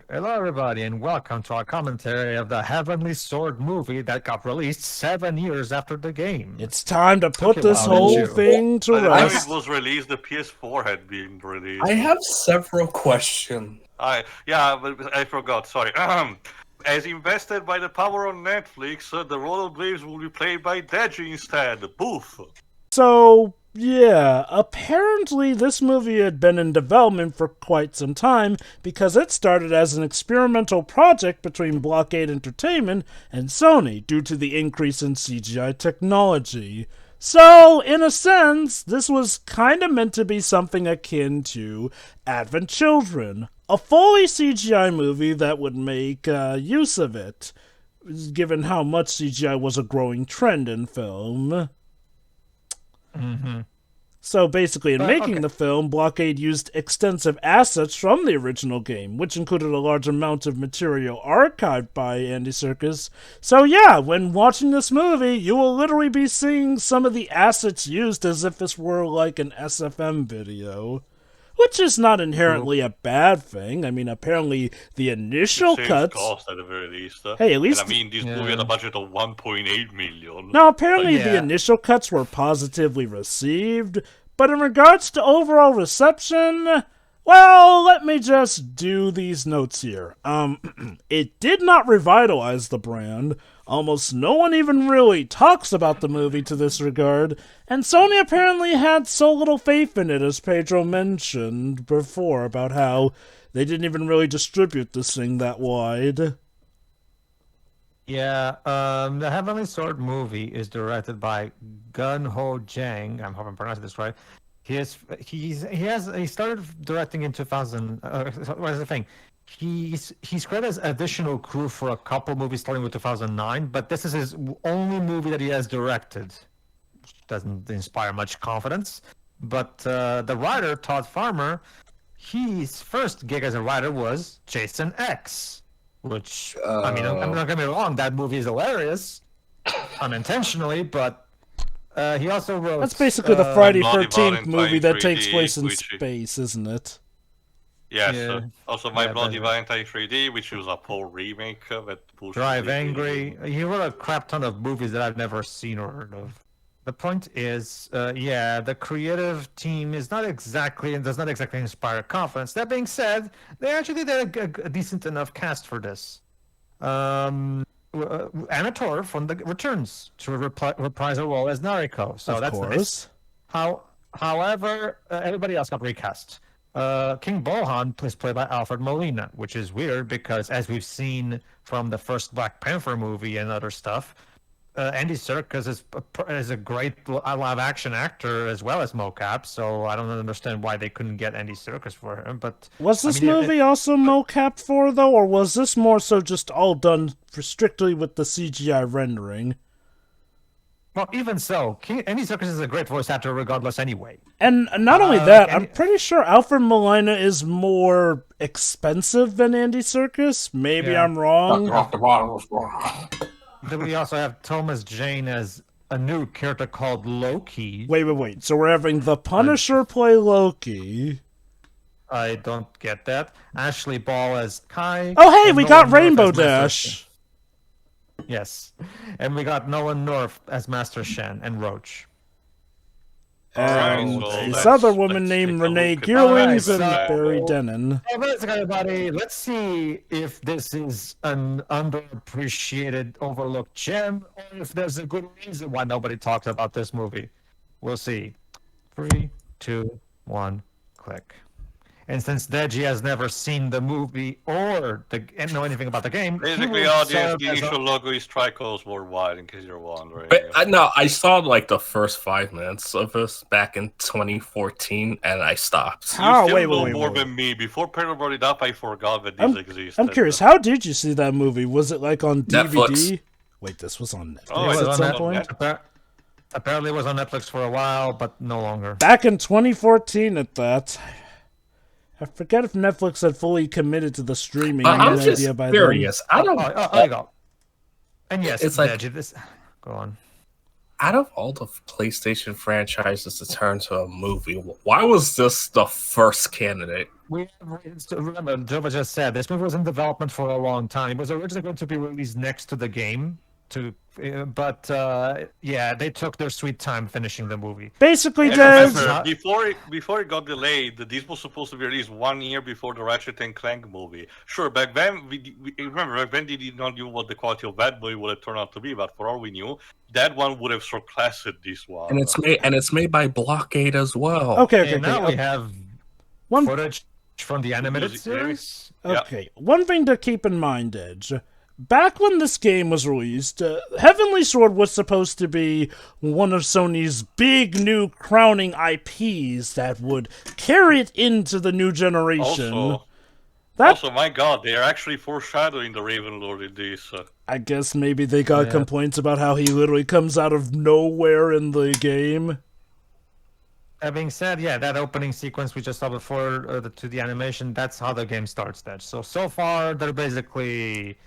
Hello, everybody, and welcome to our commentary of the Heavenly Sword movie that got released 7 years after the game. It's time to put Okay, this wow, whole you. thing to By the time it rest. was released, the PS4 had been released. I have several questions. But I forgot. Sorry. As invested by the power on Netflix, the role of Graves will be played by Deji instead. Boof. So, yeah, apparently this movie had been in development for quite some time because it started as an experimental project between Blockade Entertainment and Sony due to the increase in CGI technology. So, in a sense, this was kind of meant to be something akin to Advent Children, a fully CGI movie that would make use of it, given how much CGI was a growing trend in film. Mm-hmm. So basically, in making the film, Blockade used extensive assets from the original game, which included a large amount of material archived by Andy Serkis. So yeah, when watching this movie, you will literally be seeing some of the assets used as if this were like an SFM video. Which is not inherently a bad thing. I mean, apparently the initial cuts... cost at the very least. Hey, at least... And I mean, this movie had a budget of 1.8 million. Now, apparently the initial cuts were positively received, but in regards to overall reception, well, let me just do these notes here. It did not revitalize the brand. Almost no one even really talks about the movie to this regard, and Sony apparently had so little faith in it, as Pedro mentioned before, about how they didn't even really distribute this thing that wide. Yeah, the Heavenly Sword movie is directed by Gun-Ho Jang. I'm hoping I'm pronouncing this right. He started directing in 2000. What's the thing? He's credited as additional crew for a couple movies starting with 2009, but this is his only movie that he has directed. Which doesn't inspire much confidence. But the writer, Todd Farmer, his first gig as a writer was Jason X, which, I mean, I'm not going to be wrong, that movie is hilarious, unintentionally, but he also wrote... That's basically the Friday 13th movie that 3D, takes place in space, isn't it? Yes. Yeah. Also, My Bloody Valentine 3D, which was a poor remake of it. Drive Angry. He wrote a crap ton of movies that I've never seen or heard of. The point is, the creative team is not exactly and does not exactly inspire confidence. That being said, they actually did a decent enough cast for this. Amateur from the returns to reprise a role as Nariko, so that's nice. However, everybody else got recast. King Bohan is played by Alfred Molina, which is weird because, as we've seen from the first Black Panther movie and other stuff, Andy Serkis is a great live-action actor as well as mocap, so I don't understand why they couldn't get Andy Serkis for him. But was this movie also mocapped for, though, or was this more so just all done strictly with the CGI rendering? Well, even so, Andy Serkis is a great voice actor regardless anyway. And not only that, I'm pretty sure Alfred Molina is more expensive than Andy Serkis. Maybe I'm wrong. Then we also have Thomas Jane as a new character called Loki. Wait. So we're having the Punisher play Loki. I don't get that. Ashley Ball as Kai. Oh, hey, we got Rainbow Dash. Yes. And we got Nolan North as Master Shen and Roach. And this other woman named Renee Geerlings and Barry Denon. Hey, everybody, let's see if this is an underappreciated, overlooked gem, or if there's a good reason why nobody talks about this movie. We'll see. 3, 2, 1, click. And since Deji has never seen the movie or know anything about the game, basically, audience, the initial logo is Tricolors Worldwide, in case you're wondering. But, I saw like the first 5 minutes of this back in 2014, and I stopped. Wait. More than me. Before Pedro brought it up, I forgot that this existed. I'm curious, how did you see that movie? Was it like on DVD? Netflix. Wait, this was on Netflix at some point? Apparently it was on Netflix for a while, but no longer. Back in 2014 at that. I forget if Netflix had fully committed to the streaming. I'm just curious. I don't. There you go. And yes, it's like this. Go on. Out of all the PlayStation franchises to turn to a movie, why was this the first candidate? Remember, Jova just said this movie was in development for a long time. It was originally going to be released next to the game, but yeah, they took their sweet time finishing the movie. Basically, And Dej. remember, before it got delayed, this was supposed to be released 1 year before the Ratchet and Clank movie. Sure, back then remember back then they did not know what the quality of that movie would have turned out to be, but for all we knew, that one would have surpassed this one. And it's made by Blockade as well. Okay. And now we have footage from the animated series. Okay, one thing to keep in mind, Edge. Back when this game was released, Heavenly Sword was supposed to be one of Sony's big new crowning IPs that would carry it into the new generation. Also, my God, they are actually foreshadowing the Raven Lord in this. I guess maybe they got complaints about how he literally comes out of nowhere in the game. That being said, yeah, that opening sequence we just saw before to the animation, that's how the game starts. That so far they're basically.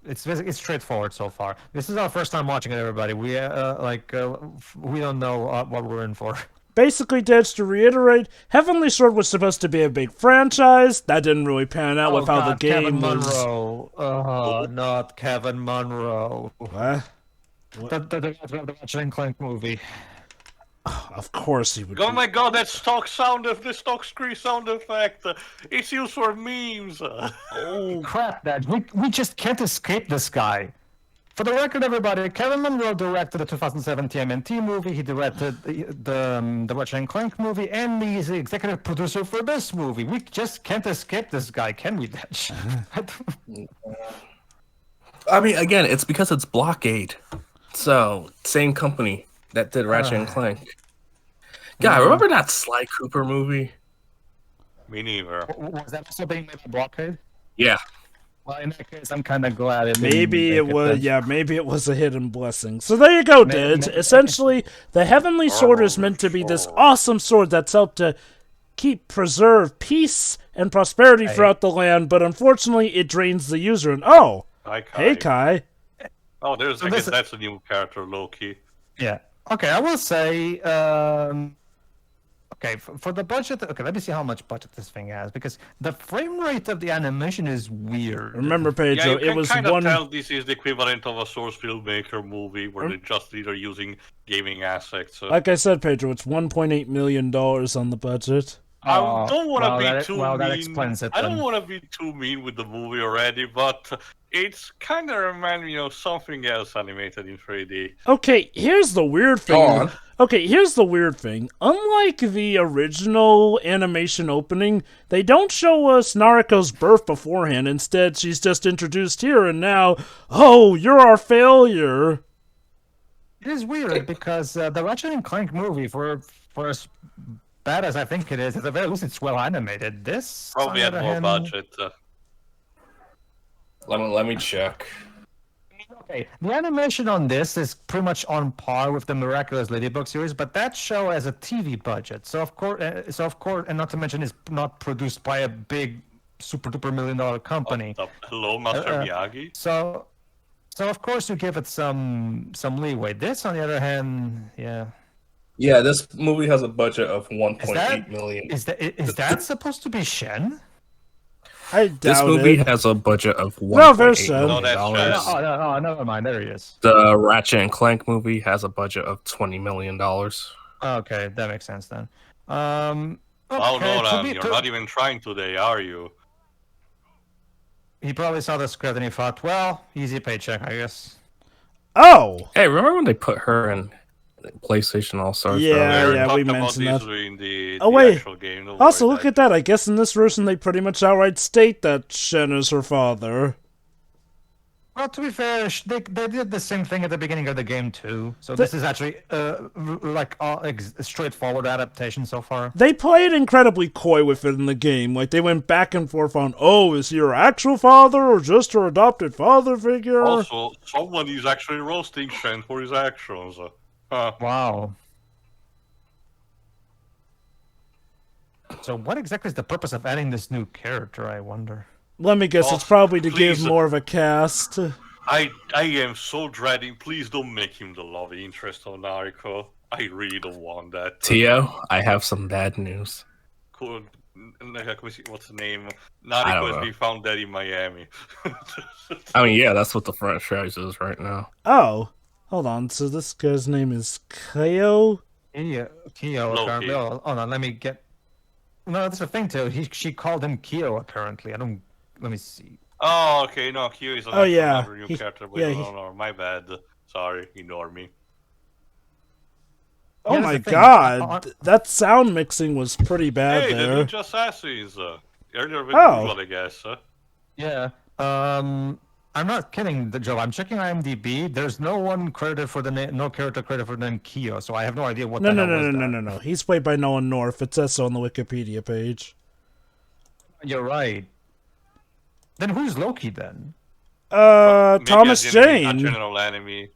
It's straightforward so far. This is our first time watching it, everybody. We we don't know what we're in for. Basically, Dej, to reiterate, Heavenly Sword was supposed to be a big franchise. That didn't really pan out with how the game Kevin was. Munro. Not Kevin Munro. What? The Ratchet and Clank movie. Of course he would. Oh my God, that stock stock screen sound effect. It's used for memes. Oh crap! That we just can't escape this guy. For the record, everybody, Kevin Munro directed the 2007 TMNT movie. He directed the Ratchet and Clank movie, and he's the executive producer for this movie. We just can't escape this guy, can we, Dutch? I mean, again, it's because it's Blockade. So, same company that did Ratchet and Clank. Yeah, remember that Sly Cooper movie? Me neither. Was that also being made by Blockade? Yeah. Well, in that case, I'm kind of glad it maybe it was. Yeah, maybe it was a hidden blessing. So there you go, Dej. Essentially, the Heavenly Sword is meant to be this awesome sword that's helped to preserve peace and prosperity throughout the land, but unfortunately, it drains the user. And hey Kai. Oh, I guess that's a new character, Loki. Yeah. Okay, I will say. Okay, for the budget. Okay, let me see how much budget this thing has, because the frame rate of the animation is weird. Remember, Pedro, it was one. Tell this is the equivalent of a source filmmaker movie where they're just either using gaming assets. Like I said, Pedro, it's $1.8 million on the budget. I don't want to be too mean. That explains it. I don't want to be too mean with the movie already, but it's kind of reminds me of something else animated in 3D. Okay, here's the weird thing. Unlike the original animation opening, they don't show us Nariko's birth beforehand. Instead, she's just introduced here and now. Oh, you're our failure. It is weird because the Ratchet and Clank movie, for as bad as I think it is, at the very least it's well animated. This probably had more budget. Let me check. Okay, the animation on this is pretty much on par with the Miraculous Ladybug series, but that show has a TV budget. So of course, and not to mention, it's not produced by a big, super duper $1 million company. Hello, Master Miyagi. So of course you give it some leeway. This, on the other hand, yeah. Yeah, this movie has a budget of $1.8 million. Is that supposed to be Shen? I doubt this movie has a budget of No, there's $1.8 No, million. that's Oh, never mind. There he is. The Ratchet and Clank movie has a budget of $20 million. Okay, that makes sense then. Okay, oh, no, you're not even trying today, are you? He probably saw the script and he thought, well, easy paycheck, I guess. Oh! Hey, remember when they put her in PlayStation All-Stars? Yeah, we mentioned that. In the wait. actual game. Also, look at that. I guess in this version they pretty much outright state that Shen is her father. Well, to be fair, they did the same thing at the beginning of the game too. So this is actually a straightforward adaptation so far. They played incredibly coy with it in the game. Like, they went back and forth on, is he her actual father or just her adopted father figure? Also, someone is actually roasting Shen for his actions. Wow. So what exactly is the purpose of adding this new character, I wonder? Let me guess, it's probably to give more of a cast. I am so dreading. Please don't make him the love interest of Nariko. I really don't want that. Tio, I have some bad news. Cool. Let me see, what's the name? I Nariko don't has know. been found dead in Miami. I mean, yeah, that's what the franchise is right now. Oh, hold on. So this guy's name is Kyo? Kyo apparently. Loki. Oh, hold on, let me get. No, that's the thing too. She called him Kyo apparently. I don't. Let me see. Oh, okay, no, Q is Oh, yeah. another new character. But yeah, no, my bad. Sorry, ignore me. Oh Yeah, my that's the thing. god. That sound mixing was pretty bad Hey, there. the Ninja Assassins. Earlier than Oh. usual, I guess. Yeah. I'm not kidding, Joe. I'm checking IMDb. There's no one credited for the name, no character credited for the name Kyo. So I have no idea what No, the no, hell was no, no, no, that. no, no. He's played by Nolan North. It says so on the Wikipedia page. You're right. Then who's Loki then? Maybe Thomas a Jane. general enemy.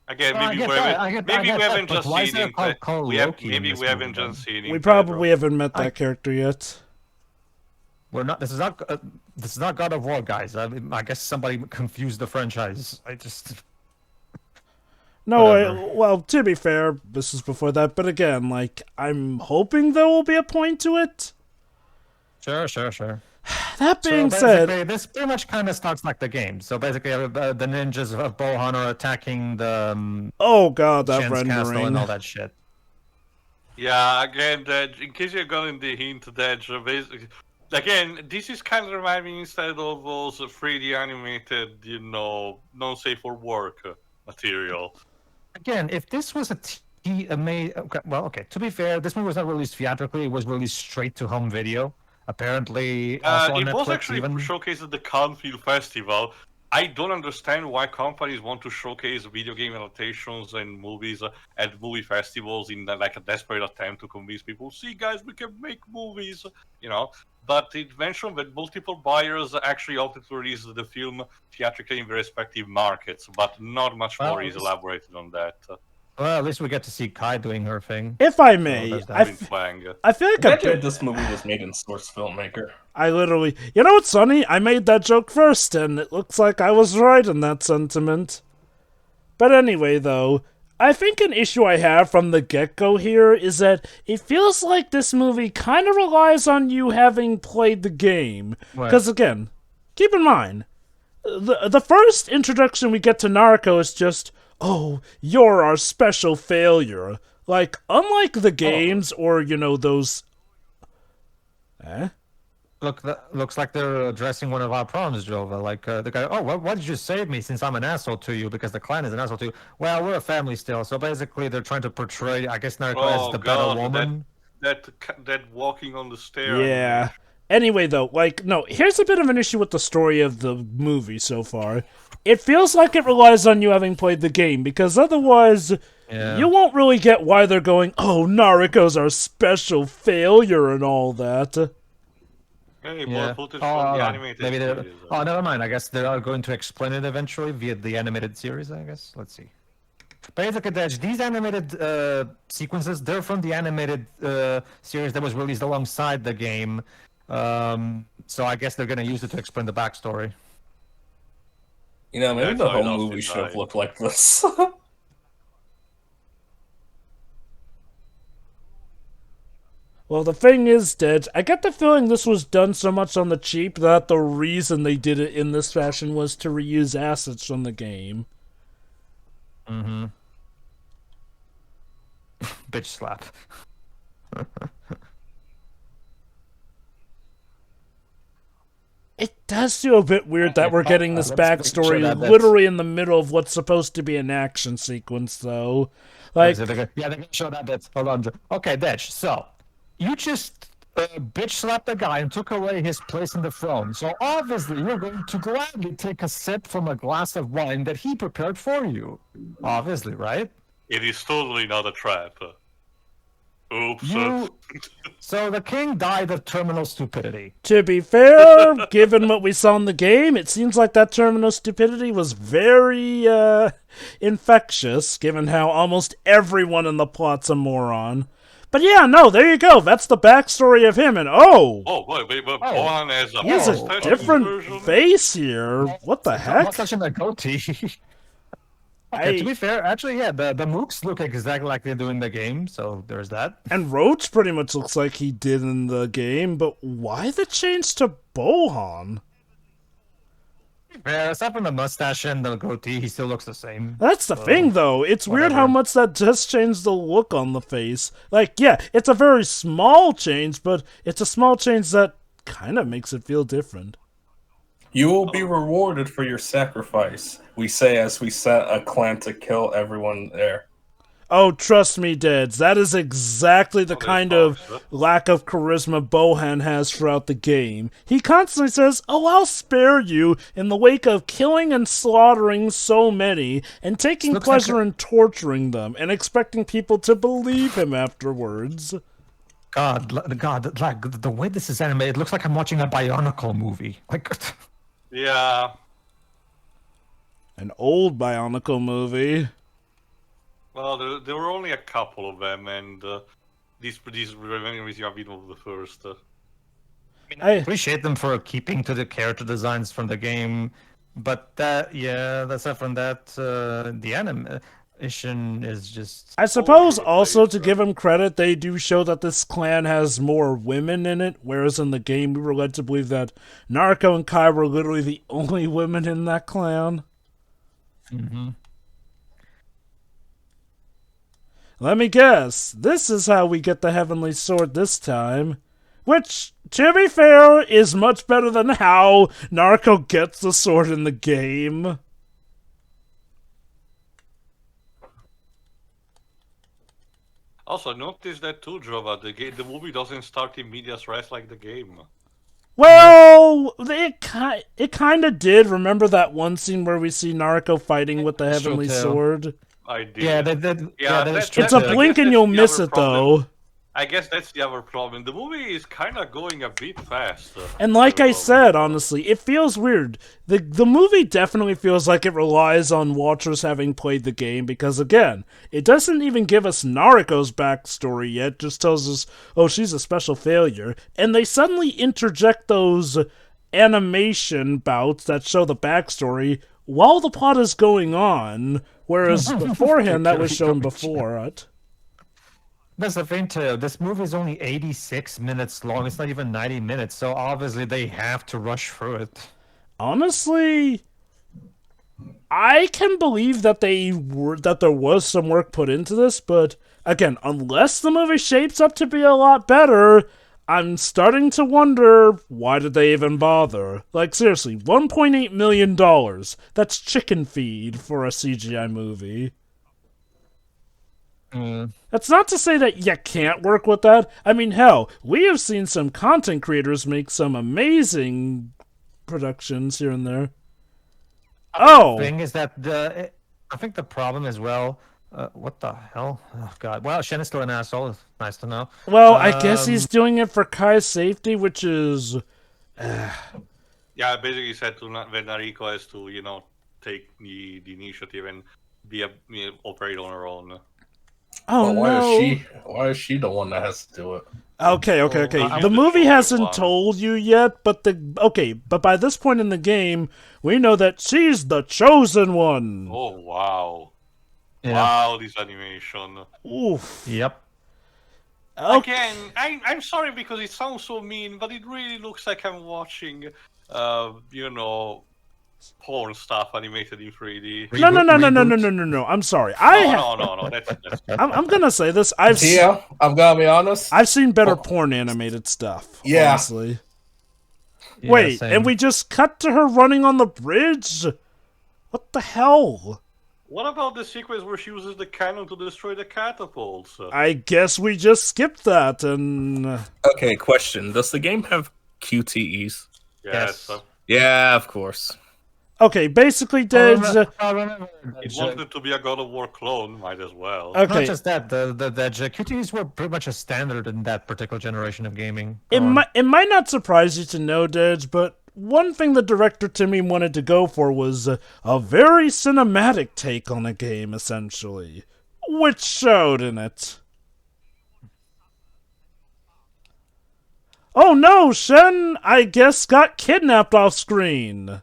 Again, No, I maybe get we that, haven't, I get maybe that, we haven't but just why is seen there him. called We have, Loki in maybe this we haven't movie, then? just seen him. We probably Pedro. haven't met that character yet. We're not. This is not God of War, guys. I guess somebody confused the franchise. No, Whatever. well, to be fair, this is before that, but again, like, I'm hoping there will be a point to it. Sure. That being So said, basically, this pretty much kind of starts like the game. So basically, the ninjas of Bohan are attacking the oh god, that Shen's castle and rendering. all that shit. Yeah, again, in case you're getting the hint that basically, again, this is kind of reminding me instead of those 3D animated, non safe for work material. Again, if this was okay. To be fair, this movie was not released theatrically. It was released straight to home video. Apparently, also on It was Netflix. actually Even showcased at the Cannes Film Festival. I don't understand why companies want to showcase video game adaptations and movies at movie festivals in like a desperate attempt to convince people, see guys, we can make movies, But it mentioned that multiple buyers actually opted to release the film theatrically in their respective markets, but not much more is elaborated on that. well, at least we get to see Kai doing her thing. If I may, there's that. I feel like Imagine if this movie was made in Source Filmmaker. I literally... You know what's funny? I made that joke first, and it looks like I was right in that sentiment. But anyway, though, I think an issue I have from the get-go here is that it feels like this movie kind of relies on you having played the game. Because, again, keep in mind, the first introduction we get to Narco is just, oh, you're our special failure. Like, unlike the games or, those... Looks like they're addressing one of our problems, Jova. Like the guy, why did you save me since I'm an asshole to you because the clan is an asshole to you? Well, we're a family still, so basically they're trying to portray, I guess, Nariko as the better woman. That walking on the stair. Yeah. Anyway, though, no, here's a bit of an issue with the story of the movie so far. It feels like it relies on you having played the game, because otherwise, you won't really get why they're going, oh, Nariko's our special failure and all that. Hey, more footage from the animated series. Oh, never mind. I guess they are going to explain it eventually via the animated series, I guess. Let's see. Basically, these animated sequences, they're from the animated series that was released alongside the game. So I guess they're going to use it to explain the backstory. Maybe the whole movie should have looked like this. Well, the thing is, Dej, I get the feeling this was done so much on the cheap that the reason they did it in this fashion was to reuse assets from the game. Mm-hmm. Bitch slap. It does feel a bit weird that we're getting this backstory literally in the middle of what's supposed to be an action sequence, though. Like, yeah, they're gonna show that bit. Hold on. Okay, Dej, so you just bitch slapped the guy and took away his place in the throne. So obviously you're going to gladly take a sip from a glass of wine that he prepared for you. Obviously, right? It is totally not a trap. Oops. So the king died of terminal stupidity. To be fair, given what we saw in the game, it seems like that terminal stupidity was very infectious, given how almost everyone in the plot's a moron. But yeah, no, there you go. That's the backstory of him, and Oh, wait, but Bohan has he has a different face here. What the heck? Not touching the goatee. Okay, to be fair, actually, yeah, the mooks look exactly like they do in the game, so there's that. And Roach pretty much looks like he did in the game, but why the change to Bohan? Yeah, aside from the mustache and the goatee, he still looks the same. That's the So, thing, though. It's weird how whatever. much that just changed the look on the face. Like, yeah, it's a very small change, but it's a small change that kind of makes it feel different. You will be rewarded for your sacrifice, we say as we set a clan to kill everyone there. Oh, trust me, Dads, that is exactly the kind of lack of charisma Bohan has throughout the game. He constantly says, "Oh, I'll spare you," in the wake of killing and slaughtering so many, and taking Looks pleasure like in torturing them, and expecting people to believe him afterwards. God, like the way this is animated, it looks like I'm watching a Bionicle movie. Like, Yeah. An old Bionicle movie. Well, there were only a couple of them, and these Revengeries have been one of the first. I appreciate them for keeping to the character designs from the game, but aside from that, the animation is just. I suppose over the also place, to give him credit, they do show that this clan has more women in it, whereas in the game we were led to believe that Naruko and Kai were literally the only women in that clan. Mm-hmm. Let me guess, this is how we get the Heavenly Sword this time. Which, to be fair, is much better than how Naruko gets the sword in the game. Also, notice that too, Jova. The movie doesn't start in medias res like the game. Well, it kind of did. Remember that one scene where we see Naruko fighting with the That's true, Heavenly too. Sword? I did. Yeah, that is true. It's a I blink guess and that's you'll the miss other it, problem. though. I guess that's the other problem. The movie is kind of going a bit fast. And like I said, honestly, it feels weird. The movie definitely feels like it relies on watchers having played the game because, again, it doesn't even give us Naruko's backstory yet, just tells us, oh, she's a special failure. And they suddenly interject those animation bouts that show the backstory while the plot is going on, whereas beforehand that was shown before it. That's the thing too. This movie is only 86 minutes long. It's not even 90 minutes, so obviously they have to rush through it. Honestly, I can believe that that there was some work put into this, but again, unless the movie shapes up to be a lot better, I'm starting to wonder why did they even bother? Like seriously, $1.8 million. That's chicken feed for a CGI movie. That's not to say that you can't work with that. I mean, hell, we have seen some content creators make some amazing productions here and there. The thing is that I think the problem as well. What the hell? Oh God! Well, Shen is still an asshole. It's nice to know. Well, I guess he's doing it for Kai's safety, which is. Yeah, basically said to Nariko has to, take the initiative and operate on her own. Oh no! Why is she the one that has to do it? Okay. I'm The the movie chosen hasn't one. told you yet, but but by this point in the game, we know that she's the chosen one. Oh wow! Yeah. Wow, this animation. Oof. Yep. Okay. Again, I'm sorry because it sounds so mean, but it really looks like I'm watching, porn stuff animated in 3D. No. I'm sorry. No. That's I'm gonna say this. Yeah, I'm gonna be honest. I've seen better porn animated stuff. Yeah. Honestly. Yeah, Wait, same. and we just cut to her running on the bridge? What the hell? What about the sequence where she uses the cannon to destroy the catapults? I guess we just skipped that and. Okay, question. Does the game have QTEs? Yes. Yeah, of course. Okay, basically, Dej. Remember It wanted to be a God of War clone, might as well. Not Okay, just that, the QTEs were pretty much a standard in that particular generation of gaming. it might not surprise you to know, Dej, but one thing the director Timmy wanted to go for was a very cinematic take on a game, essentially, which showed in it. Oh no, Shen, I guess, got kidnapped off screen.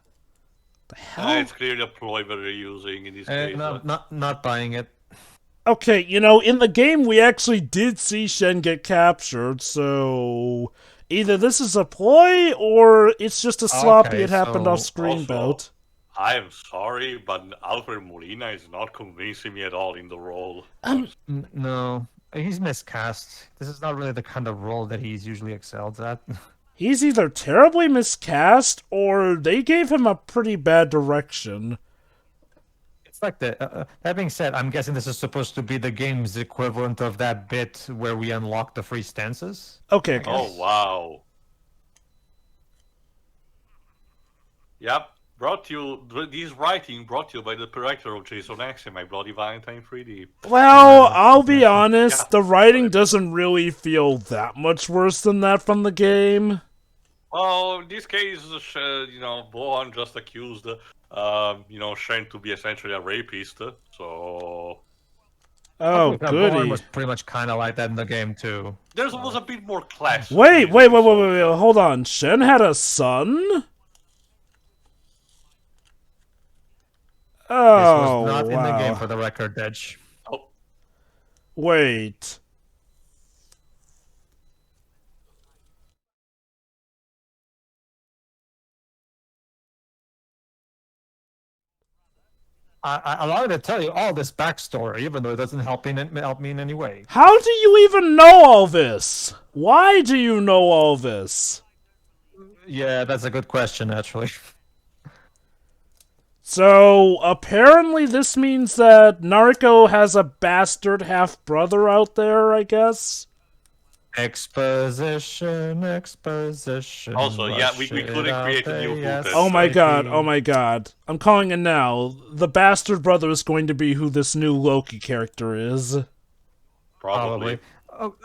The hell? It's clearly a ploy that they're using in this case. Not buying it. Okay, you know, in the game we actually did see Shen get captured, so either this is a ploy or it's just a sloppy Okay, it happened off so screen also- bout. I'm sorry, but Alfred Molina is not convincing me at all in the role. No, he's miscast. This is not really the kind of role that he's usually excelled at. He's either terribly miscast or they gave him a pretty bad direction. It's like that being said, I'm guessing this is supposed to be the game's equivalent of that bit where we unlock the free stances. Okay, Oh, wow. Yep. This writing brought to you by the director of Jason X and My Bloody Valentine 3D. well, I'll be honest, Yeah, the writing whatever. doesn't really feel that much worse than that from the game. Well, in this case, Bohan just accused, Shen to be essentially a rapist. So Oh, Bohan goody. was pretty much kind of like that in the game too. there was a bit more class. Wait, hold on. Shen had a son? This Oh, was not in the game wow. for the record, Dej. Oh, Wait. I allow me to tell you all this backstory, even though it doesn't help me in any way. How do you even know all this? Why do you know all this? Yeah, that's a good question, actually. So, apparently this means that Nariko has a bastard half-brother out there, I guess? Exposition. Also, yeah, we Rush it couldn't out create a there, new yes, footage. Oh my god, baby. oh my god. I'm calling it now. The bastard brother is going to be who this new Loki character is. Probably. Oh,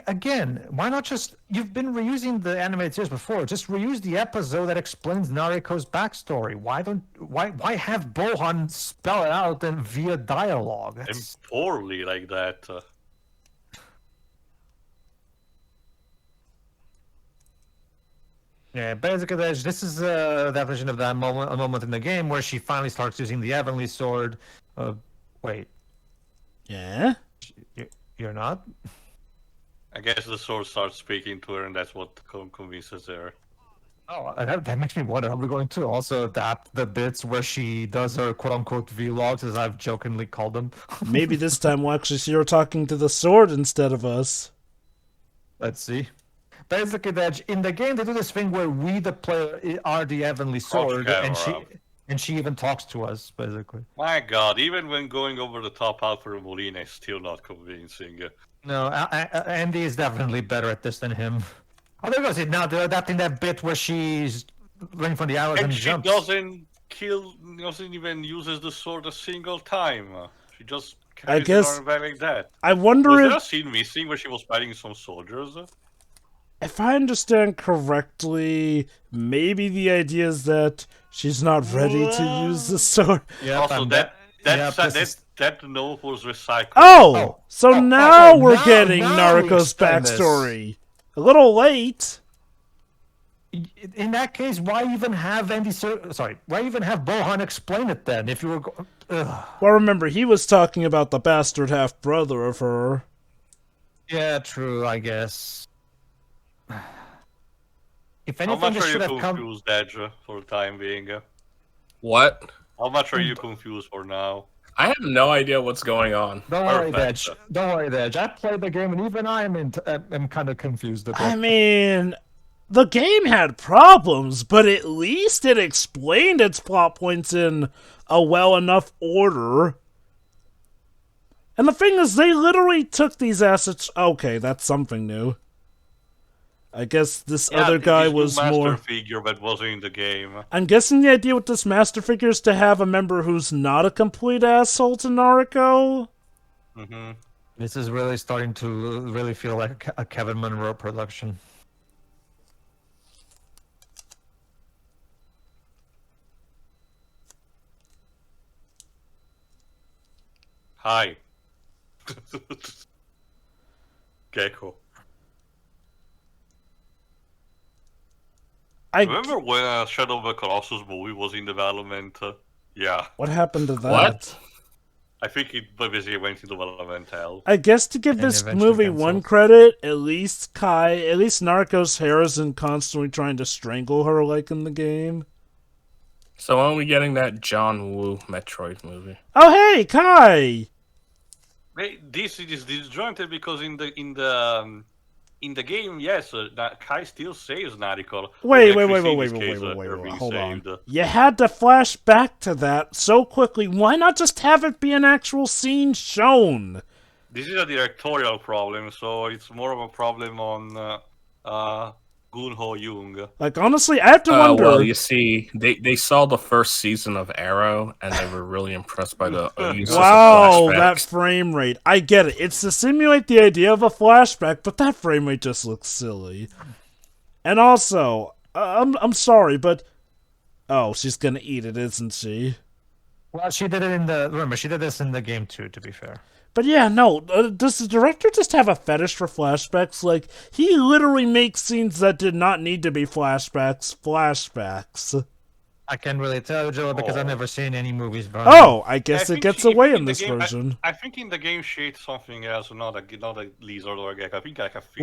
again, why not just... You've been reusing the animated series before. Just reuse the episode that explains Nariko's backstory. Why have Bohan spell it out and via dialogue? And That's... poorly like that. Yeah, basically, this is the definition of that moment, a moment in the game where she finally starts using the Heavenly Sword. Wait, Yeah? you're not? I guess the sword starts speaking to her, and that's what convinces her. Oh, that makes me wonder. Are we going to also adapt the bits where she does her quote-unquote vlogs, as I've jokingly called them? Maybe this time we'll actually see her talking to the sword instead of us. Let's see. Basically, in the game, they do this thing where we, the player, are the Heavenly Sword, camera. and she even talks to us, basically. My god, even when going over the top, Alfred Molina is still not convincing. No, Andy is definitely better at this than him. Oh, there goes it. Now they're adapting that bit where she's running from the arrows and And she jumps. doesn't even uses the sword a single time. She just carries guess- it on her back like that. I wonder Was there a if... scene missing where she was fighting some soldiers? If I understand correctly, maybe the idea is that she's not ready to use the sword. Yep, Also, and that note was recycled. Oh! So Oh, now oh, we're now- getting now we Nariko's explain this. backstory. A little late. in that case, why even have why even have Bohan explain it then? If you were, Well, remember, he was talking about the bastard half-brother of her. yeah, true, I guess. If How anything, much this are you should have come. confused, Edge, for the time being? What? How much are you confused for now? I have no idea what's going on. Don't worry, Perfect. Dej. Don't worry, Dej. I played the game, and even I am kind of confused a bit. I mean, the game had problems, but at least it explained its plot points in a well enough order. And the thing is, they literally took these assets. Okay, that's something new. I guess this other guy this new was master more. figure that wasn't in the game. I'm guessing the idea with this master figure is to have a member who's not a complete asshole to Nariko. Mm-hmm. This is really starting to really feel like a Kevin Monroe production. Hi. Gecko. Remember when Shadow of the Colossus movie was in development? Yeah. What happened to that? What? I think it basically went into development hell. I guess to give And this eventually movie canceled. one credit, at least Narco's hair isn't constantly trying to strangle her like in the game. So when are we getting that John Woo Metroid movie? Oh hey, Kai! This is disjointed because in the game, yes, Kai still saves Nariko. Wait, hold on. You had to flash back to that so quickly. Why not just have it be an actual scene shown? This is a directorial problem, so it's more of a problem on Gunho Jung. Like, honestly, I have to wonder... Well, you see, they saw the first season of Arrow, and they were really impressed by the use Wow, of that flashbacks. frame rate. I get it. It's to simulate the idea of a flashback, but that frame rate just looks silly. And also, I'm sorry, but... Oh, she's gonna eat it, isn't she? Well, she did it in the... Remember, she did this in the game too, to be fair. But yeah, no, does the director just have a fetish for flashbacks? Like, he literally makes scenes that did not need to be flashbacks. I can't really tell, Joe, because I've never seen any movies. Oh, I guess I it think gets she- away in in the this game- version. I think in the game she ate something else, not a lizard or a gecko. I think like a fish.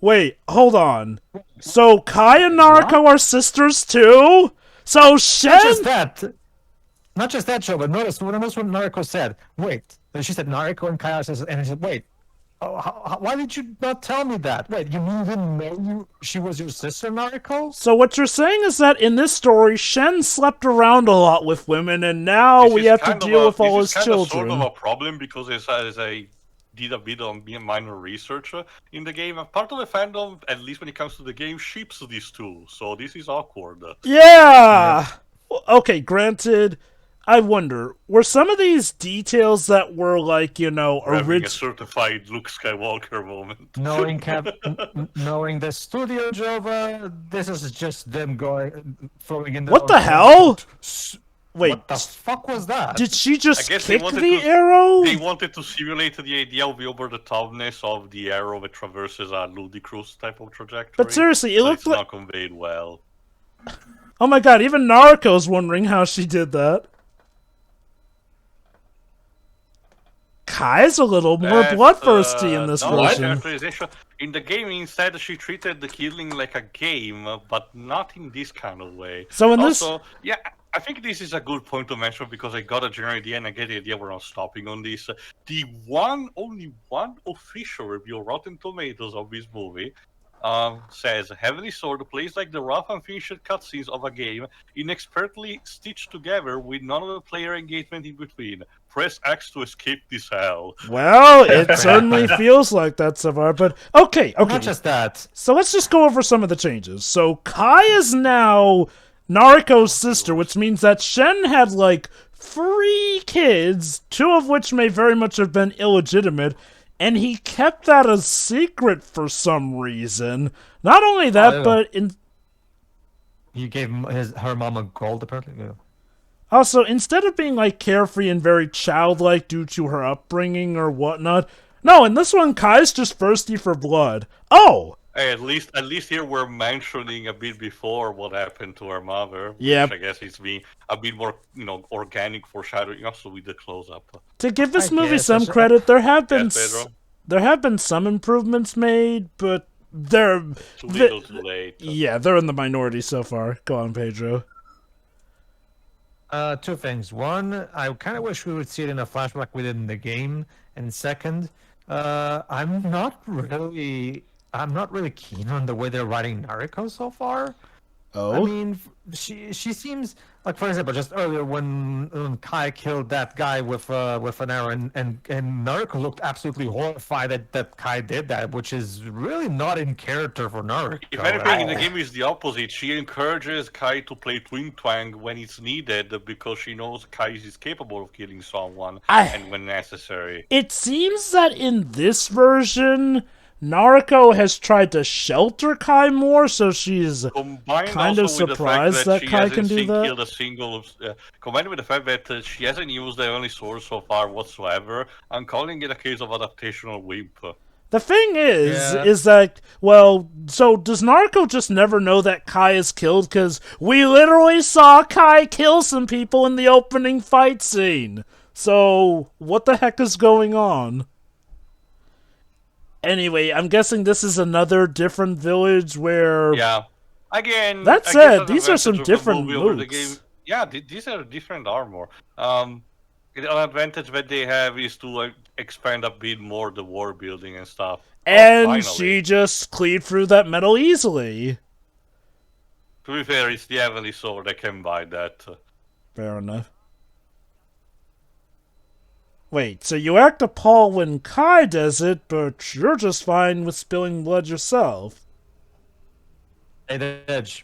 Wait, hold on. So Kai and Naruto are sisters too? So Shen... Not just that, Joe, but notice what Nariko said. Wait, she said Nariko and Kaya says, and I said, wait, why did you not tell me that? Wait, you didn't know she was your sister, Nariko? So what you're saying is that in this story, Shen slept around a lot with women, and now we have to deal with all his children. This is kind of sort of a problem because as I did a bit on minor research in the game, and part of the fandom, at least when it comes to the game, ships these two. So this is awkward. Yeah! Okay, granted... I wonder, were some of these details that were like, Having a original... certified Luke Skywalker moment. Knowing the studio, Jova, this is just them throwing in the... What the hell? Wait, what the fuck was that? did she just I guess they kick wanted the to- arrow? They wanted to simulate the idea of the over-the-topness of the arrow that traverses a ludicrous type of trajectory. But seriously, it but looked it's like... not conveyed well. Oh my god, even Naruto's wondering how she did that. Kai's a little more bloodthirsty in this no, version. characterization. In the game, instead, she treated the killing like a game, but not in this kind of way. So in also, yeah, I think this is a good point to mention because I got a general idea and I get the idea we're not stopping on this. The only one official review of Rotten Tomatoes of this movie says, Heavenly Sword plays like the rough and finished cutscenes of a game, inexpertly stitched together with none of the player engagement in between. Press X to escape this hell. Well, it certainly feels like that so far, but okay. Not just that. So let's just go over some of the changes. So Kai is now Nariko's sister, which means that Shen had like 3 kids, 2 of which may very much have been illegitimate, and he kept that a secret for some reason. Not only that, but He gave her mom a gold, apparently. Yeah. Also, instead of being like carefree and very childlike due to her upbringing or whatnot, no, in this one, Kai's just thirsty for blood. Oh! Hey, at least here we're mentioning a bit before what happened to her mother. Yep. Which I guess it's being a bit more, organic foreshadowing also with the close-up. To give this movie guess some that's- credit, there have been some improvements made, but they're Too little, too late. yeah, they're in the minority so far. Go on, Pedro. 2 things. One, I kind of wish we would see it in a flashback within the game. And second, I'm not really keen on the way they're writing Nariko so far. Oh, I mean, she seems like, for example, just earlier when Kai killed that guy with an arrow, and Naruto looked absolutely horrified that Kai did that, which is really not in character for Naruto. If anything, in the game is the opposite. She encourages Kai to play Twin Twang when it's needed because she knows Kai is capable of killing someone and when necessary. it seems that in this version, Naruto has tried to shelter Kai more, so she's Combined kind of also with the surprised fact that she Kai hasn't can do that. killed a single, combined with the fact that she hasn't used the only sword so far whatsoever, I'm calling it a case of adaptational wimp. The thing is, Yeah. is that, well, so does Naruto just never know that Kai is killed? Because we literally saw Kai kill some people in the opening fight scene. So, what the heck is going on? Anyway, I'm guessing this is another different village where... Yeah. Again, That I guess said, an these are some advantage of the different movie over the game. mooks. Yeah, these are different armor. An advantage that they have is to expand a bit more the war building and stuff. And finally. she just cleared through that metal easily. To be fair, it's the Heavenly Sword that can buy that. Fair enough. Wait, so you act appalled when Kai does it, but you're just fine with spilling blood yourself. Hey, Dej.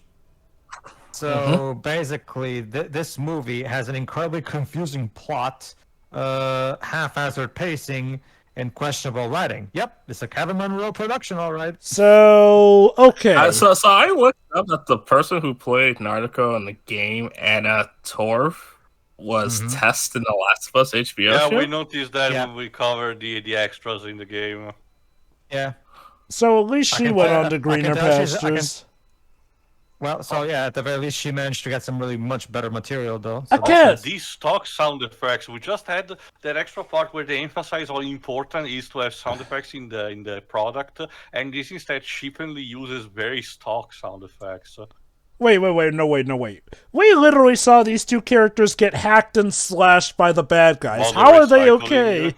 So basically, this movie has an incredibly confusing plot, haphazard pacing, and questionable writing. Yep, it's a Kevin Monroe production, all right. So, okay. So I looked up that the person who played Naruto in the game, Anna Torv, was Test in the Last of Us HBO Yeah, show. we noticed that Yeah. when we covered the extras in the game. Yeah. So at least I she can went tell- on to I greener can tell she's- I can- pastures. Well, so yeah, at the very least, she managed to get some really much better material, though. So Okay. that's- These stock sound effects, we just had that extra part where they emphasize how important it is to have sound effects in the product, and this instead cheaply uses very stock sound effects. Wait. No, wait. We literally saw these two characters get hacked and slashed by the bad guys. While How they're are they recycling, okay? yeah.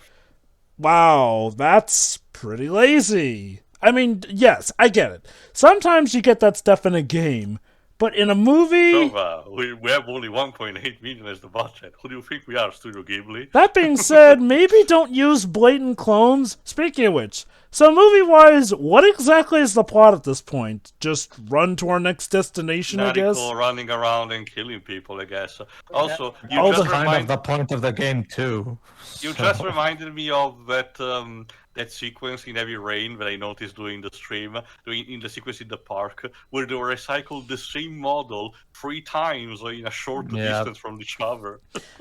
Wow, that's pretty lazy. I mean, yes, I get it. Sometimes you get that stuff in a game, but in a movie... So, we have only 1.8 million as the budget. Who do you think we are, Studio Ghibli? That being said, maybe don't use blatant clones. Speaking of which, so movie-wise, what exactly is the plot at this point? Just run to our next destination, I guess? Naruto running around and killing people, I guess. Also, you All just the- kind of the point of the game too. You So- just reminded me of that that sequence in Heavy Rain that I noticed during the stream, in the sequence in the park, where they recycled the same model 3 times in a short Yeah. distance from each other.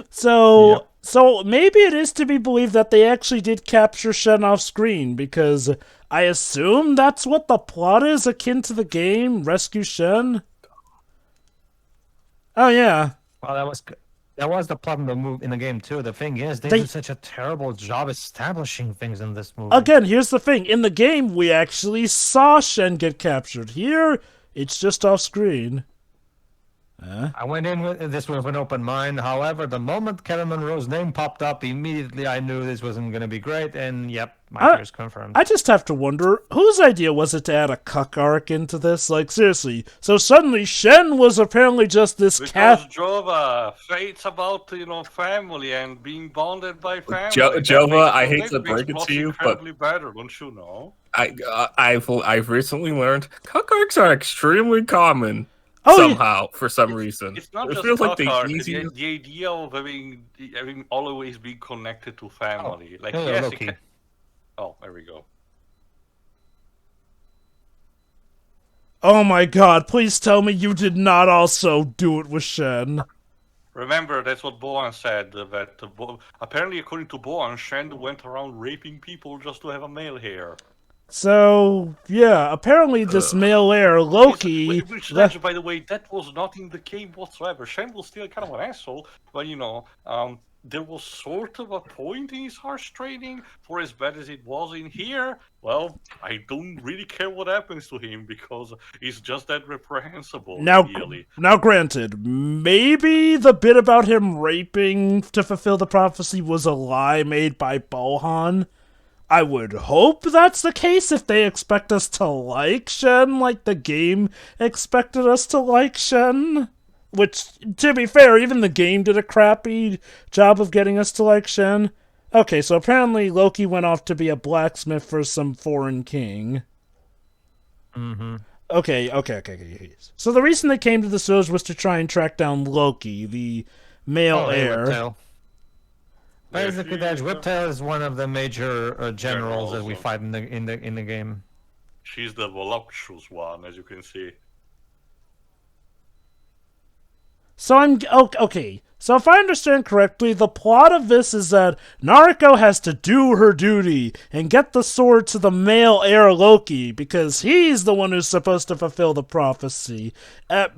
So, Yep. so maybe it is to be believed that they actually did capture Shen off screen, because I assume that's what the plot is akin to the game, Rescue Shen? Oh yeah. Well, that was the plot in the movie in the game too. The thing is, they They- do such a terrible job establishing things in this movie. Again, here's the thing. In the game, we actually saw Shen get captured. Here, it's just off screen. I went in with this with an open mind. However, the moment Kevin Monroe's name popped up, immediately I knew this wasn't going to be great. And yep, my fears confirmed. I just have to wonder, whose idea was it to add a cuck arc into this? Like, seriously. So suddenly, Shen was apparently just this Because cat... Jova, it's about family and being bonded by family. Jova, I That hate makes to break it plots to you, but- incredibly better, don't you know? I've recently learned cuck arcs are extremely common Oh, yeah. somehow for some reason. It's not it just feels like cuck arc, the easiest. the idea of having always being connected to family. Like hello, yes, it Loki. can... Oh, there we go. Oh my god, please tell me you did not also do it with Shen. Remember, that's what Boan said. That apparently, according to Boan, Shen went around raping people just to have a male hair. So, yeah, apparently this male heir, Loki... Which, left- by the way, that was not in the game whatsoever. Shen was still kind of an asshole, but there was sort of a point in his harsh training, for as bad as it was in here. Well, I don't really care what happens to him because he's just that reprehensible. Really. Now, granted, maybe the bit about him raping to fulfill the prophecy was a lie made by Bohan. I would hope that's the case if they expect us to like Shen like the game expected us to like Shen. Which, to be fair, even the game did a crappy job of getting us to like Shen. Okay, so apparently Loki went off to be a blacksmith for some foreign king. Mm-hmm. Okay. So the reason they came to the village was to try and track down Loki, the male heir. Whiptail. Basically, that Whiptail is one of the major generals that we fight in the game. She's the voluptuous one, as you can see. So okay. So if I understand correctly, the plot of this is that Nariko has to do her duty and get the sword to the male heir Loki because he's the one who's supposed to fulfill the prophecy.